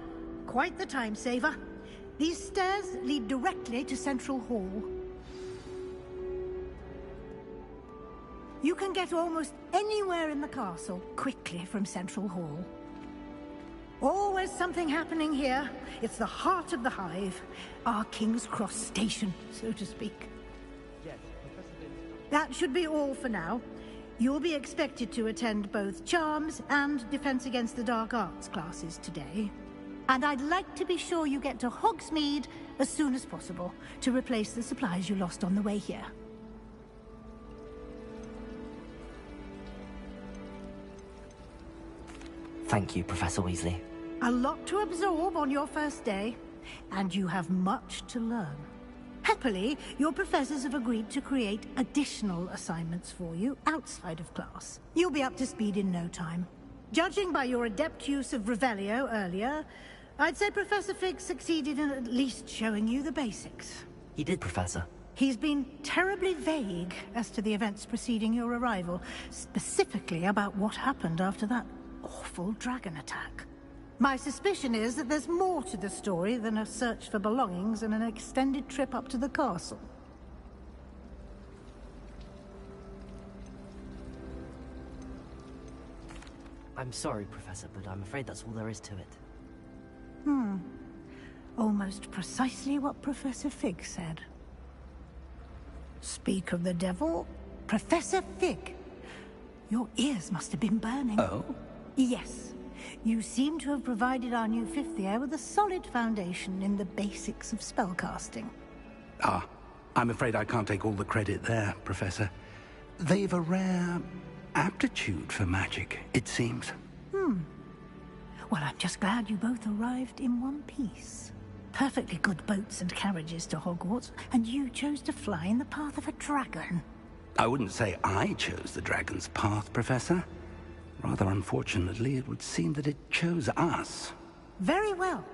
Quite the time saver. These stairs lead directly to Central Hall. You can get almost anywhere in the castle quickly from Central Hall. Always something happening here. It's the heart of the hive. Our King's Cross station, so to speak. That should be all for now. You'll be expected to attend both Charms and Defense Against the Dark Arts classes today. And I'd like to be sure you get to Hogsmeade as soon as possible to replace the supplies you lost on the way here. Thank you, Professor Weasley. A lot to absorb on your first day, and you have much to learn. Happily, your professors have agreed to create additional assignments for you outside of class. You'll be up to speed in no time. Judging by your adept use of Revelio earlier, I'd say Professor Fig succeeded in at least showing you the basics. He did, Professor. He's been terribly vague as to the events preceding your arrival, specifically about what happened after that awful dragon attack. My suspicion is that there's more to the story than a search for belongings and an extended trip up to the castle. I'm sorry, Professor, but I'm afraid that's all there is to it. Almost precisely what Professor Fig said. Speak of the devil, Professor Fig. Your ears must have been burning. Oh? Yes. You seem to have provided our new fifth year with a solid foundation in the basics of spellcasting. Ah, I'm afraid I can't take all the credit there, Professor. They've a rare aptitude for magic, it seems. Well, I'm just glad you both arrived in one piece. Perfectly good boats and carriages to Hogwarts, and you chose to fly in the path of a dragon. I wouldn't say I chose the dragon's path, Professor. Rather unfortunately, it would seem that it chose us. Very well.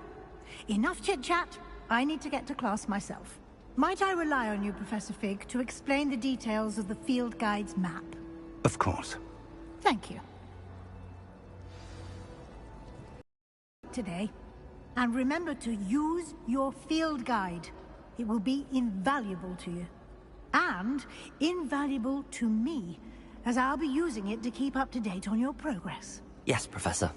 Enough chit-chat. I need to get to class myself. Might I rely on you, Professor Fig, to explain the details of the field guide's map? Of course. Thank you. Today. And remember to use your field guide. It will be invaluable to you. And invaluable to me, as I'll be using it to keep up to date on your progress. Yes, Professor.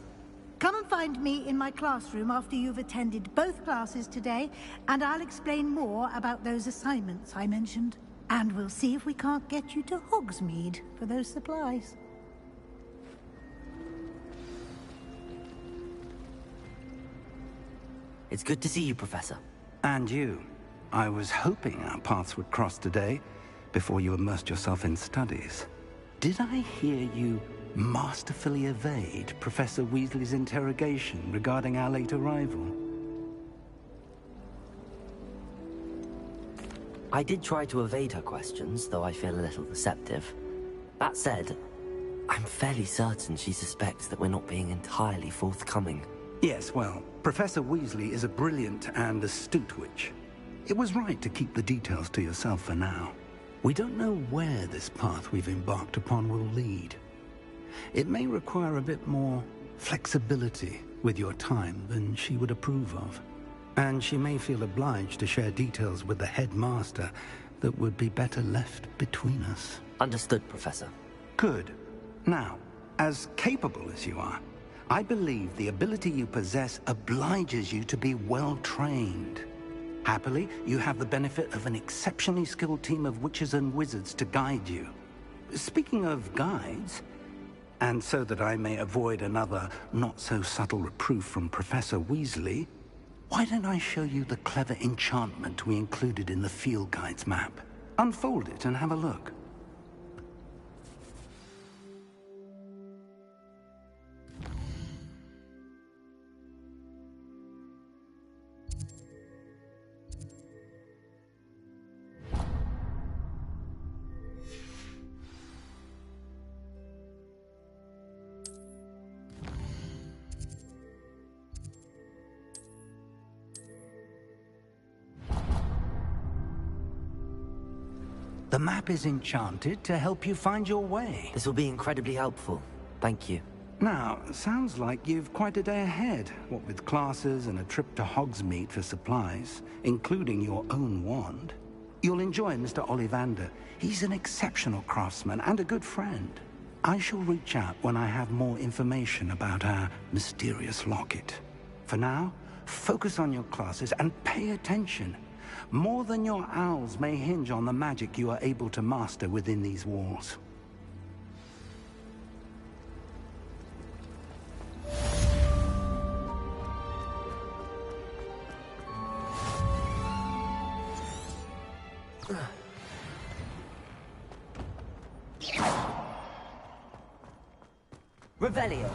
Come and find me in my classroom after you've attended both classes today, and I'll explain more about those assignments I mentioned. And we'll see if we can't get you to Hogsmeade for those supplies. It's good to see you, Professor. And you. I was hoping our paths would cross today, before you immersed yourself in studies. Did I hear you masterfully evade Professor Weasley's interrogation regarding our late arrival? I did try to evade her questions, though I feel a little deceptive. That said, I'm fairly certain she suspects that we're not being entirely forthcoming. Yes, well, Professor Weasley is a brilliant and astute witch. It was right to keep the details to yourself for now. We don't know where this path we've embarked upon will lead. It may require a bit more flexibility with your time than she would approve of. And she may feel obliged to share details with the headmaster that would be better left between us. Understood, Professor. Good. Now, as capable as you are, I believe the ability you possess obliges you to be well-trained. Happily, you have the benefit of an exceptionally skilled team of witches and wizards to guide you. Speaking of guides, and so that I may avoid another not-so-subtle reproof from Professor Weasley, why don't I show you the clever enchantment we included in the field guide's map? Unfold it and have a look. The map is enchanted to help you find your way. This will be incredibly helpful. Thank you. Now, sounds like you've quite a day ahead, what with classes and a trip to Hogsmeade for supplies, including your own wand. You'll enjoy Mr. Ollivander. He's an exceptional craftsman and a good friend. I shall reach out when I have more information about our mysterious locket. For now, focus on your classes and pay attention. More than your owls may hinge on the magic you are able to master within these walls. Revelio.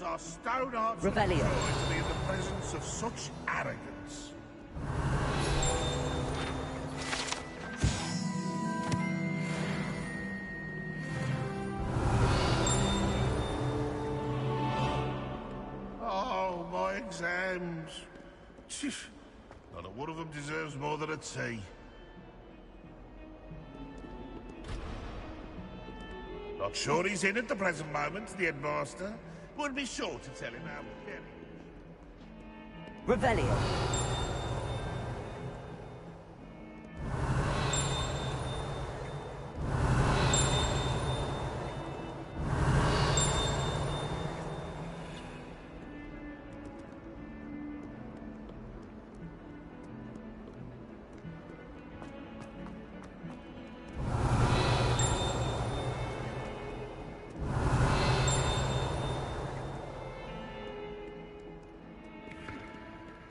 Our stout hearts Revelio. to be in the presence of such arrogance. Oh, my exams. Not a one of them deserves more than a T. Not sure he's in at the present moment, the headmaster. Would be sure to tell him how very... Revelio.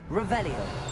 Revelio.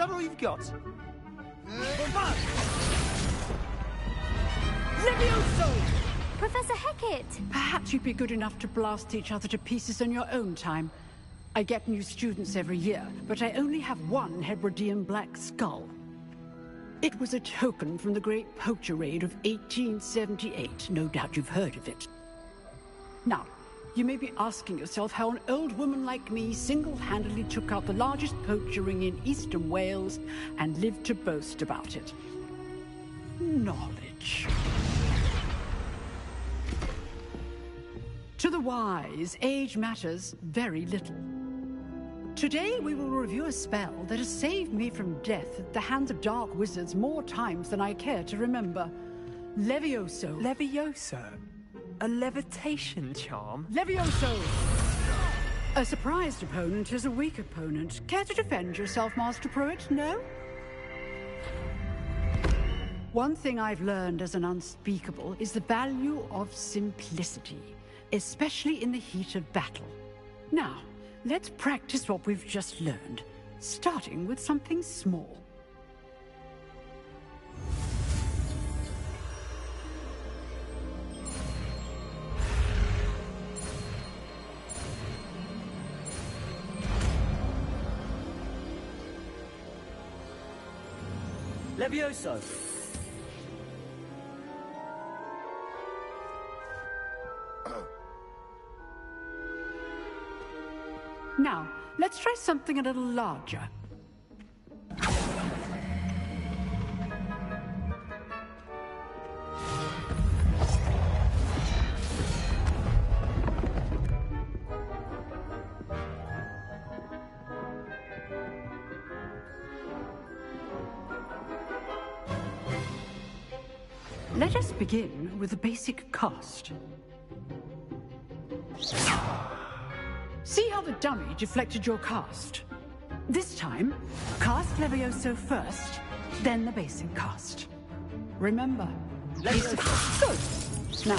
that all you've got? Levioso! Professor Hecat! Perhaps you'd be good enough to blast each other to pieces in your own time. I get new students every year, but I only have one Hebridean black skull. It was a token from the Great Poacher Raid of 1878. No doubt you've heard of it. Now, you may be asking yourself how an old woman like me single-handedly took out the largest poacher ring in eastern Wales and lived to boast about it. Knowledge. To the wise, age matters very little. Today we will review a spell that has saved me from death at the hands of dark wizards more times than I care to remember. Levioso. Levioso? A levitation charm? Levioso! A surprised opponent is a weak opponent. Care to defend yourself, Master Pruitt? No? One thing I've learned as an unspeakable is the value of simplicity, especially in the heat of battle. Now, let's practice what we've just learned, starting with something small. Levioso! Now, let's try something a little larger. Let us begin with the basic cast. See how the dummy deflected your cast? This time, cast Levioso first, then the basic cast. Remember, basic. Good. Now,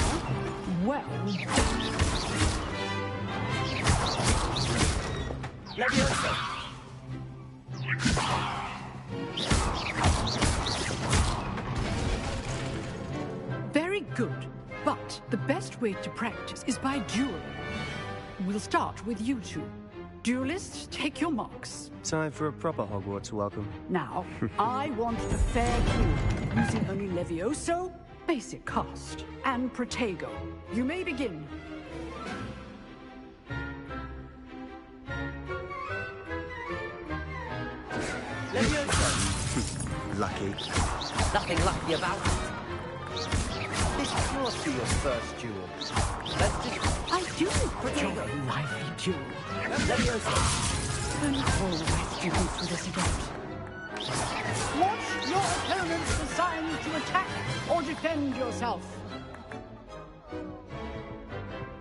well. Levioso! Very good, but the best way to practice is by dueling. We'll start with you two. Duelists, take your marks. Time for a proper Hogwarts welcome. Now, I want a fair duel, using only Levioso, basic cast, and Protego. You may begin. Levioso! Lucky. Nothing lucky about it. This must be your first duel. Let's just... I do, but you're a lively duel. Levioso! Don't call my students with this again. Watch your opponents decide to attack or defend yourself.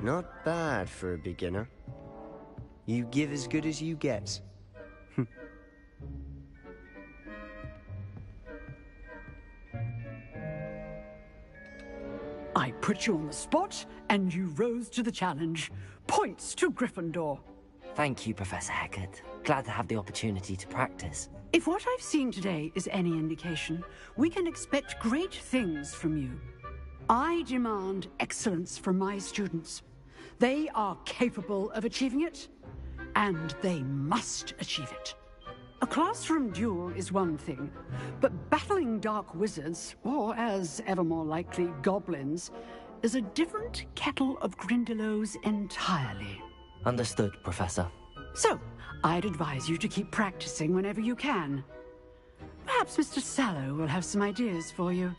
Not bad for a beginner. You give as good as you get. I put you on the spot, and you rose to the challenge. Points to Gryffindor. Thank you, Professor Hecat. Glad to have the opportunity to practice. If what I've seen today is any indication, we can expect great things from you. I demand excellence from my students. They are capable of achieving it, and they must achieve it. A classroom duel is one thing, but battling dark wizards, or as ever more likely, goblins, is a different kettle of Grindylows entirely. Understood, Professor. So, I'd advise you to keep practicing whenever you can. Perhaps Mr. Sallow will have some ideas for you.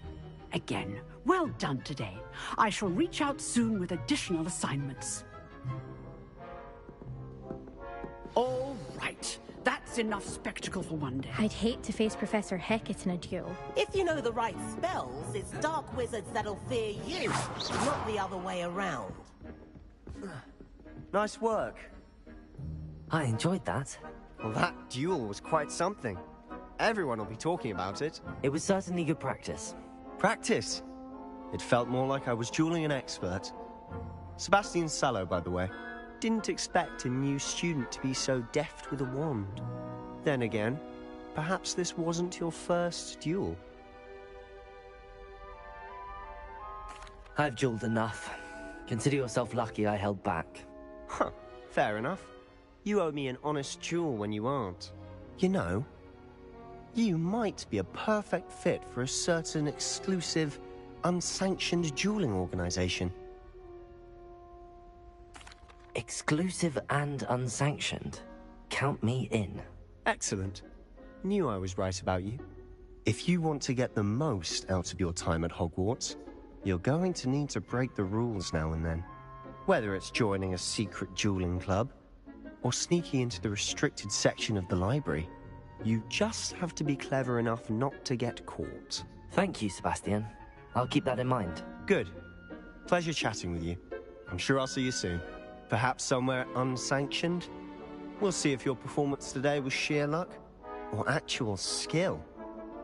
Again, well done today. I shall reach out soon with additional assignments. All right. That's enough spectacle for one day. I'd hate to face Professor Hecat in a duel. If you know the right spells, it's dark wizards that'll fear you, not the other way around. Nice work. I enjoyed that. Well, that duel was quite something. Everyone will be talking about it. It was certainly good practice. Practice? It felt more like I was dueling an expert. Sebastian Sallow, by the way. Didn't expect a new student to be so deft with a wand. Then again, perhaps this wasn't your first duel. I've dueled enough. Consider yourself lucky I held back. Huh, fair enough. You owe me an honest duel when you aren't. You know, you might be a perfect fit for a certain exclusive, unsanctioned dueling organization. Exclusive and unsanctioned? Count me in. Excellent. Knew I was right about you. If you want to get the most out of your time at Hogwarts, you're going to need to break the rules now and then. Whether it's joining a secret dueling club, or sneaking into the restricted section of the library, you just have to be clever enough not to get caught. Thank you, Sebastian. I'll keep that in mind. Good. Pleasure chatting with you. I'm sure I'll see you soon. Perhaps somewhere unsanctioned? We'll see if your performance today was sheer luck, or actual skill.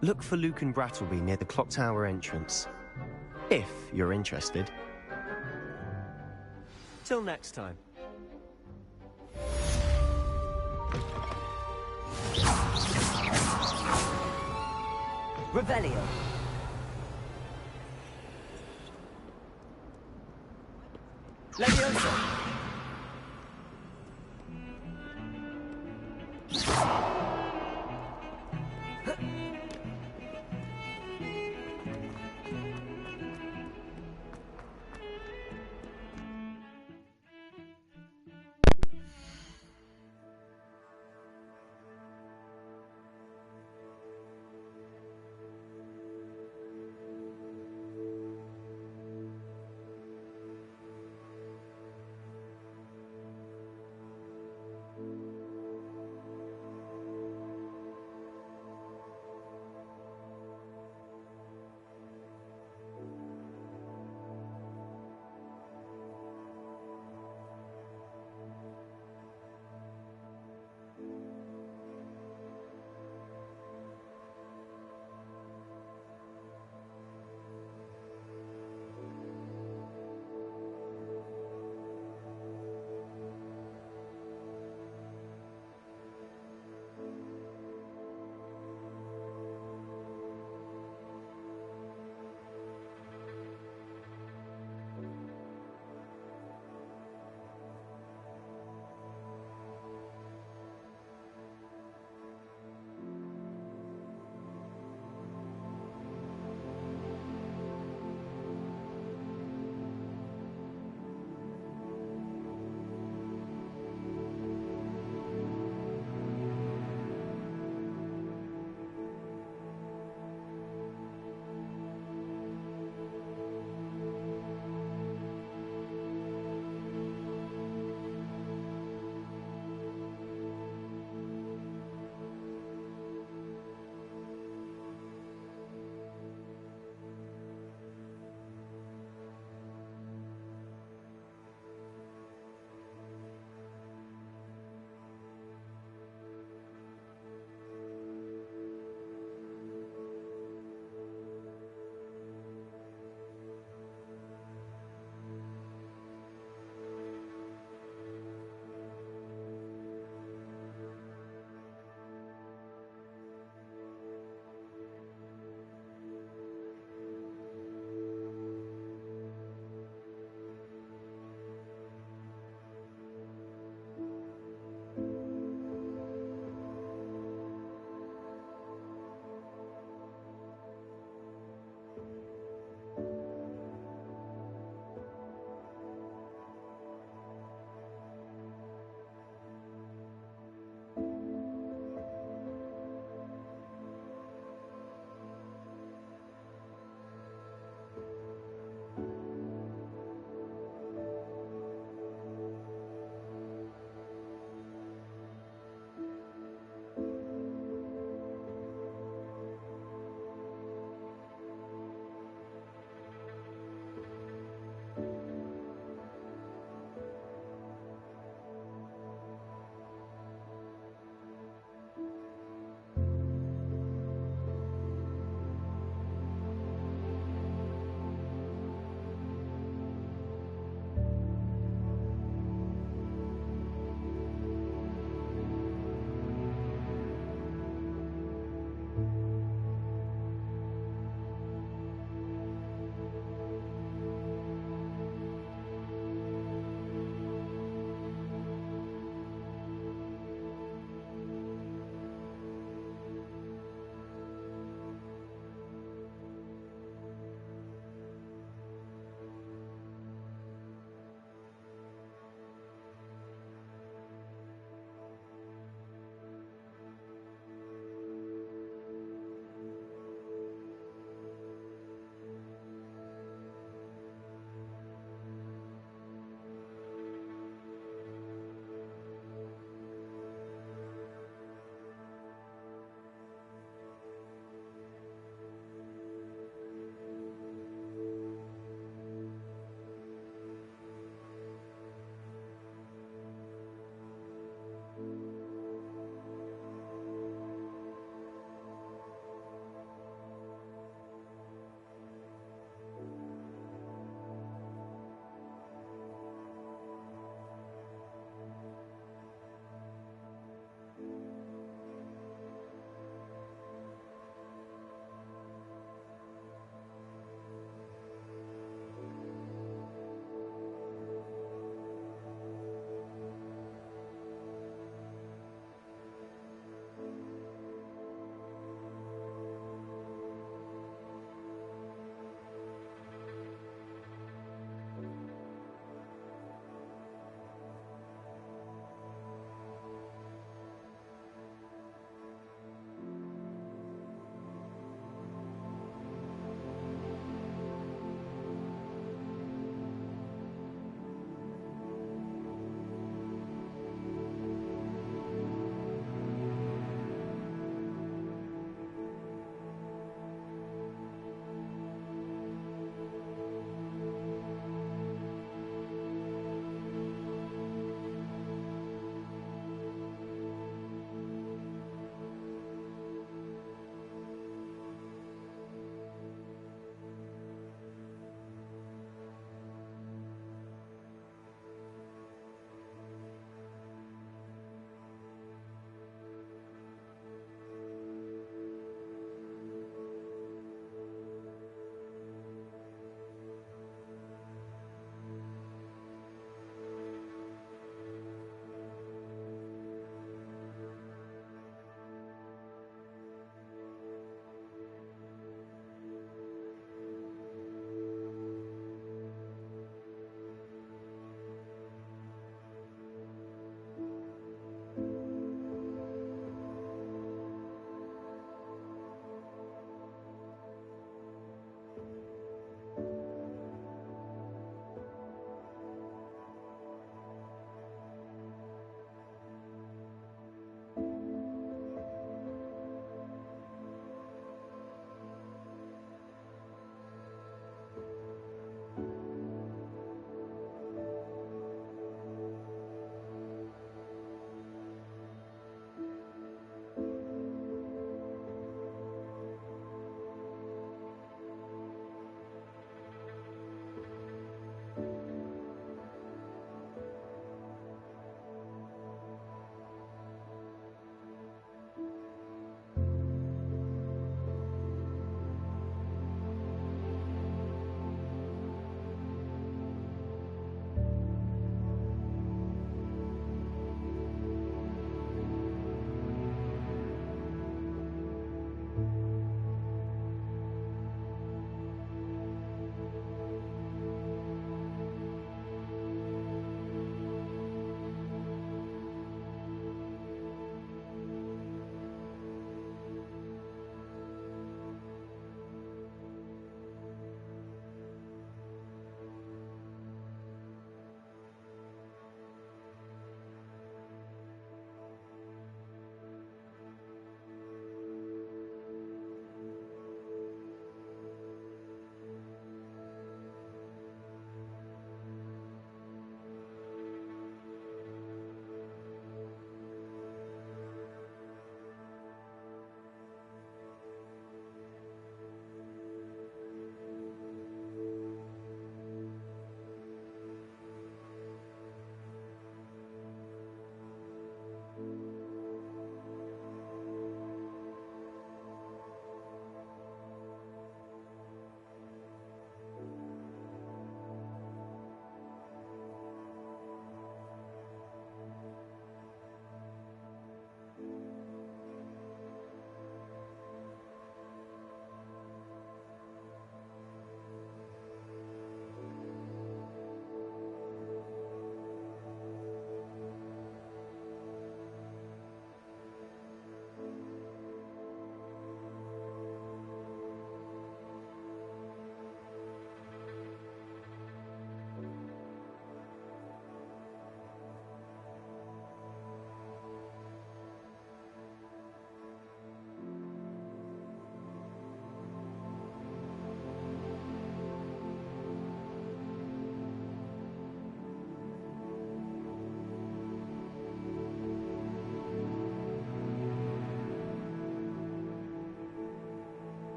Look for Luke and Brattleby near the clock tower entrance. If you're interested. Till next time. Revelio. Leviosa.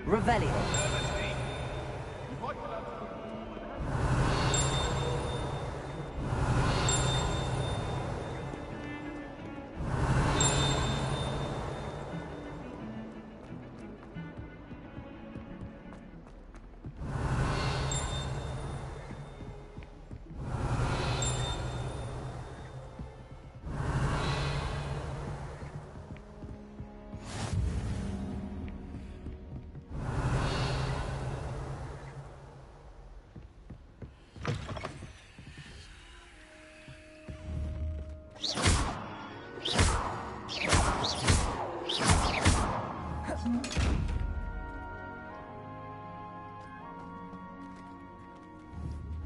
Revelio.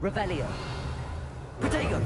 Revelio. Protego!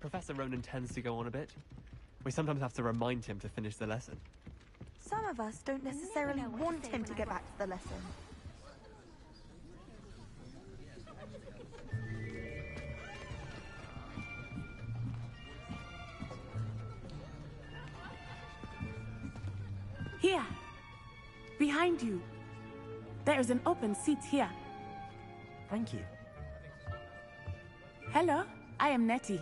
Professor Ronan tends to go on a bit. We sometimes have to remind him to finish the lesson. Some of us don't necessarily want him to get back to the lesson. Here. Behind you. There is an open seat here. Thank you. Hello, I am Nettie.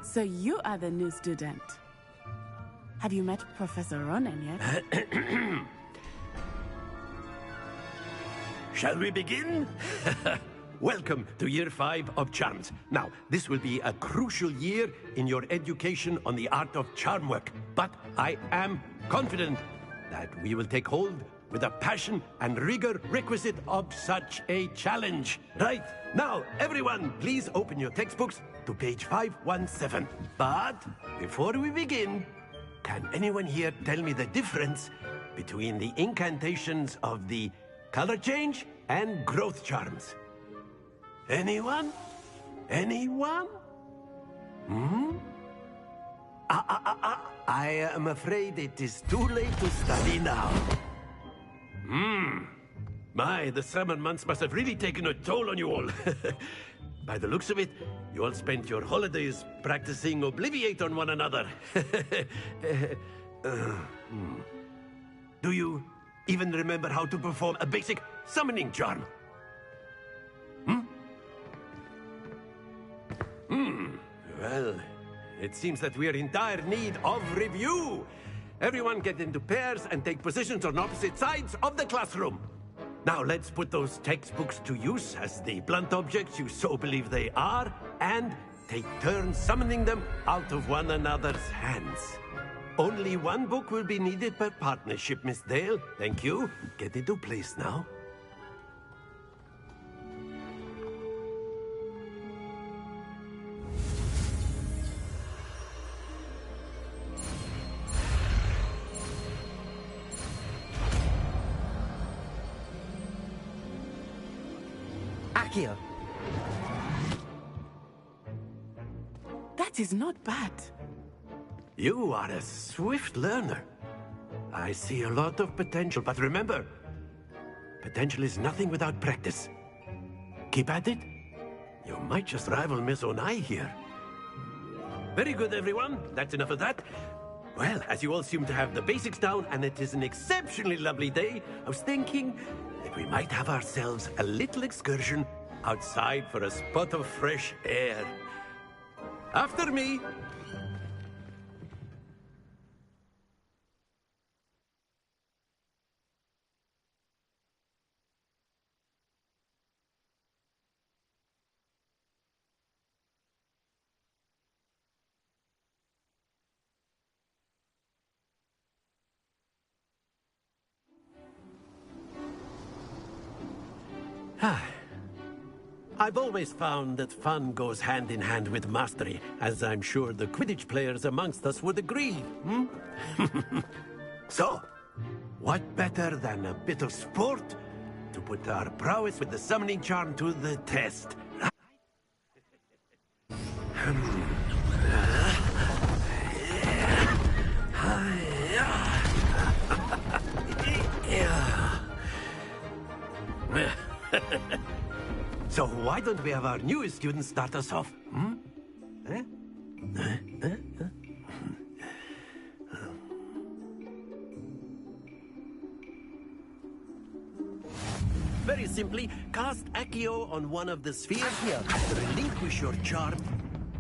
So you are the new student. Have you met Professor Ronan yet? Shall we begin? Welcome to Year 5 of Charms. Now, this will be a crucial year in your education on the art of charm work. But I am confident that we will take hold with the passion and rigor requisite of such a challenge. Right, now, everyone, please open your textbooks to page 517. But before we begin, can anyone here tell me the difference between the incantations of the color change and growth charms? Anyone? Anyone? I am afraid it is too late to study now. My, the summer months must have really taken a toll on you all. By the looks of it, you all spent your holidays practicing Obliviate on one another. Do you even remember how to perform a basic summoning charm? Well, it seems that we are in dire need of review. Everyone get into pairs and take positions on opposite sides of the classroom. Now let's put those textbooks to use as the blunt objects you so believe they are, and take turns summoning them out of one another's hands. Only one book will be needed per partnership, Miss Dale. Thank you. Get into place now. Accio. That is not bad. You are a swift learner. I see a lot of potential, but remember, potential is nothing without practice. Keep at it. You might just rival Miss Onai here. Very good, everyone. That's enough of that. Well, as you all seem to have the basics down, and it is an exceptionally lovely day, I was thinking that we might have ourselves a little excursion outside for a spot of fresh air. After me. I've always found that fun goes hand in hand with mastery, as I'm sure the Quidditch players amongst us would agree. So, what better than a bit of sport to put our prowess with the summoning charm to the test? So why don't we have our newest student start us off? Very simply, cast Accio on one of the spheres here. Relinquish your charm.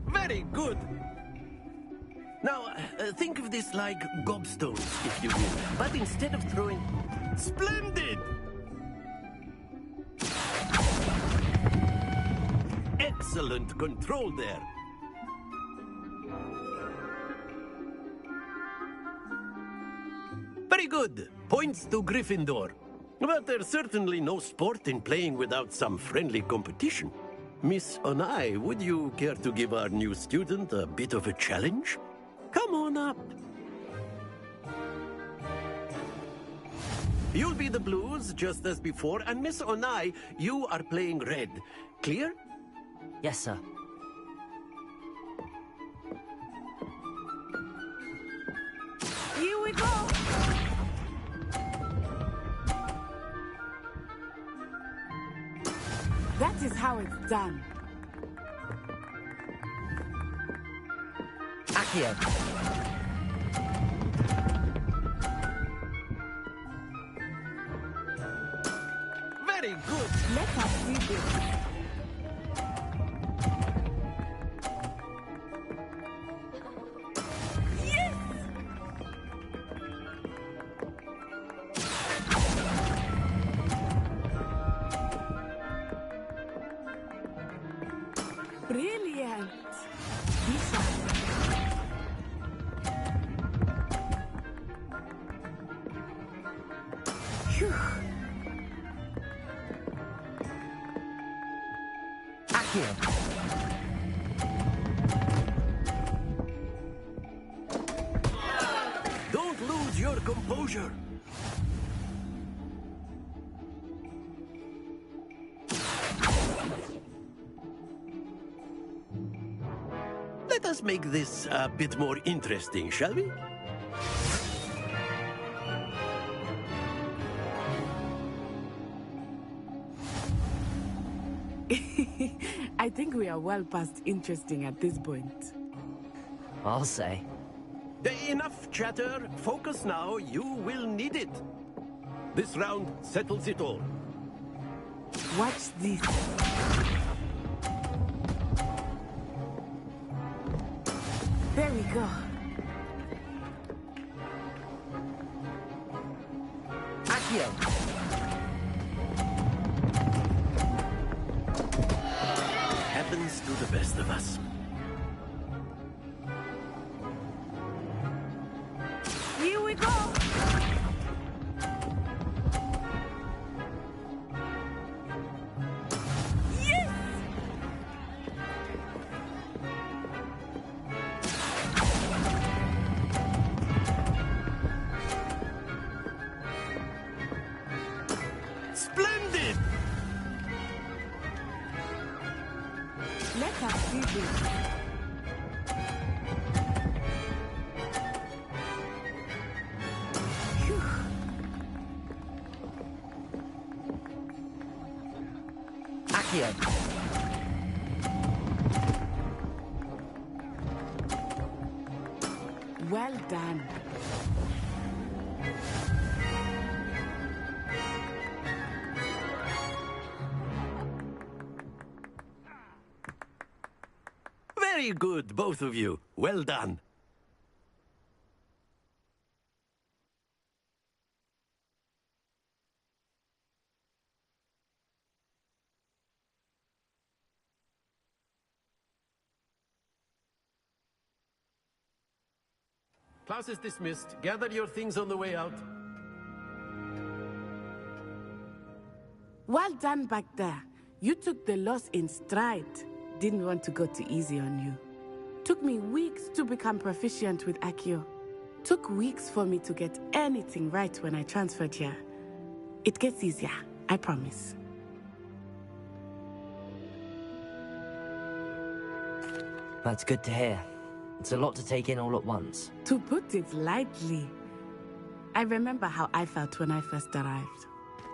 Very good. Now, think of this like gobstones, if you will. But instead of throwing... Splendid! Excellent control there. Very good. Points to Gryffindor. But there's certainly no sport in playing without some friendly competition. Miss Onai, would you care to give our new student a bit of a challenge? Come on up. You'll be the blues, just as before, and Miss Onai, you are playing red. Clear? Yes, sir. Here we go! That is how it's done. Accio. Very good. Let us see this. Brilliant! Phew. Accio. Don't lose your composure. Let us make this a bit more interesting, shall we? I think we are well past interesting at this point. I'll say. Enough chatter. Focus now. You will need it. This round settles it all. Watch this. There we go. Accio. Happens to the best of us. Here we go. Yes! Splendid! Let us see this. Phew. Accio. Well done. Very good, both of you. Well done. Class is dismissed. Gather your things on the way out. Well done back there. You took the loss in stride. Didn't want to go too easy on you. Took me weeks to become proficient with Accio. Took weeks for me to get anything right when I transferred here. It gets easier, I promise. That's good to hear. It's a lot to take in all at once. To put it lightly, I remember how I felt when I first arrived.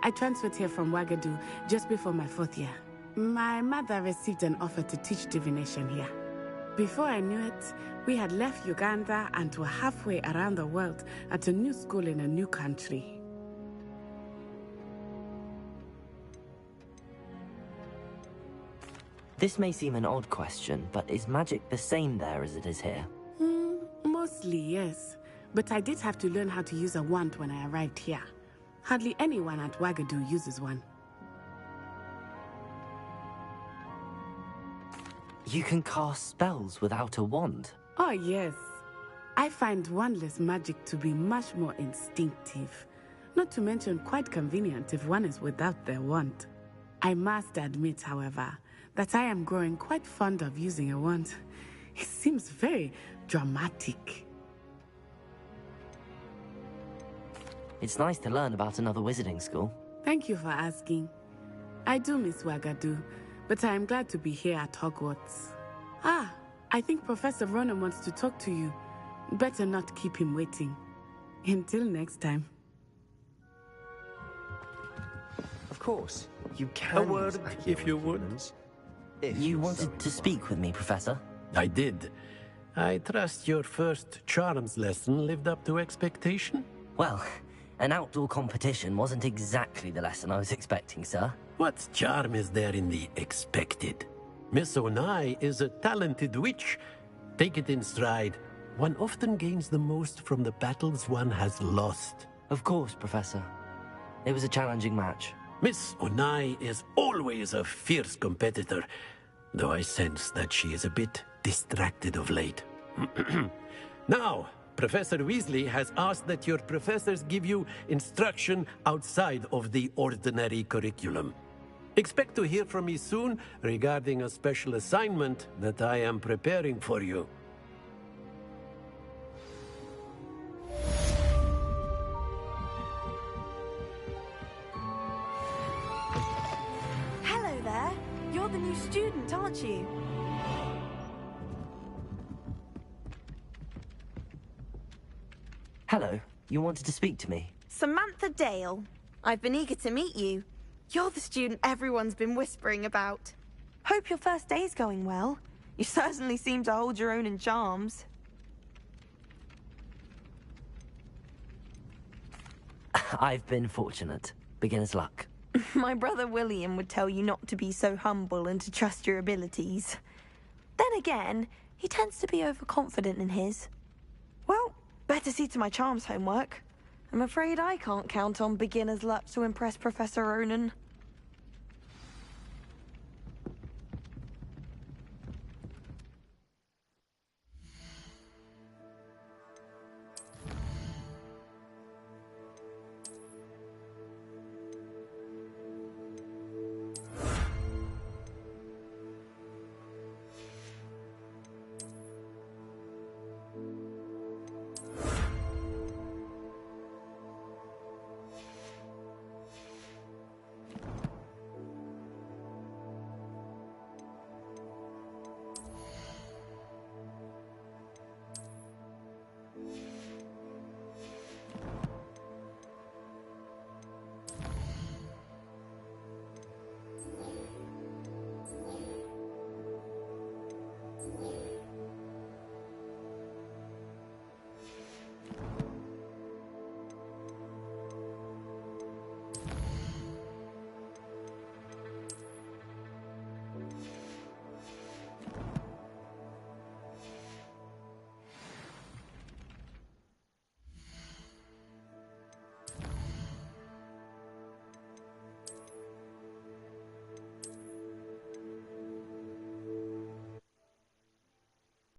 I transferred here from Wagadu just before my 4th year. My mother received an offer to teach divination here. Before I knew it, we had left Uganda and were halfway around the world at a new school in a new country. This may seem an odd question, but is magic the same there as it is here? Mostly, yes. But I did have to learn how to use a wand when I arrived here. Hardly anyone at Wagadu uses one. You can cast spells without a wand? Oh, yes. I find wandless magic to be much more instinctive. Not to mention quite convenient if one is without their wand. I must admit, however, that I am growing quite fond of using a wand. It seems very dramatic. It's nice to learn about another wizarding school. Thank you for asking. I do miss Wagadu, but I am glad to be here at Hogwarts. Ah, I think Professor Ronan wants to talk to you. Better not keep him waiting. Until next time. Of course, you can. A word, if you would. You wanted to speak with me, Professor? I did. I trust your first charms lesson lived up to expectation? Well, an outdoor competition wasn't exactly the lesson I was expecting, sir. What charm is there in the expected? Miss Onai is a talented witch. Take it in stride. One often gains the most from the battles one has lost. Of course, Professor. It was a challenging match. Miss Onai is always a fierce competitor, though I sense that she is a bit distracted of late. Now, Professor Weasley has asked that your professors give you instruction outside of the ordinary curriculum. Expect to hear from me soon regarding a special assignment that I am preparing for you. Hello there. You're the new student, aren't you? Hello. You wanted to speak to me? Samantha Dale. I've been eager to meet you. You're the student everyone's been whispering about. Hope your first day's going well. You certainly seem to hold your own in charms. I've been fortunate. Beginner's luck. My brother William would tell you not to be so humble and to trust your abilities. Then again, he tends to be overconfident in his. Well, better see to my charms homework. I'm afraid I can't count on beginner's luck to impress Professor Ronan.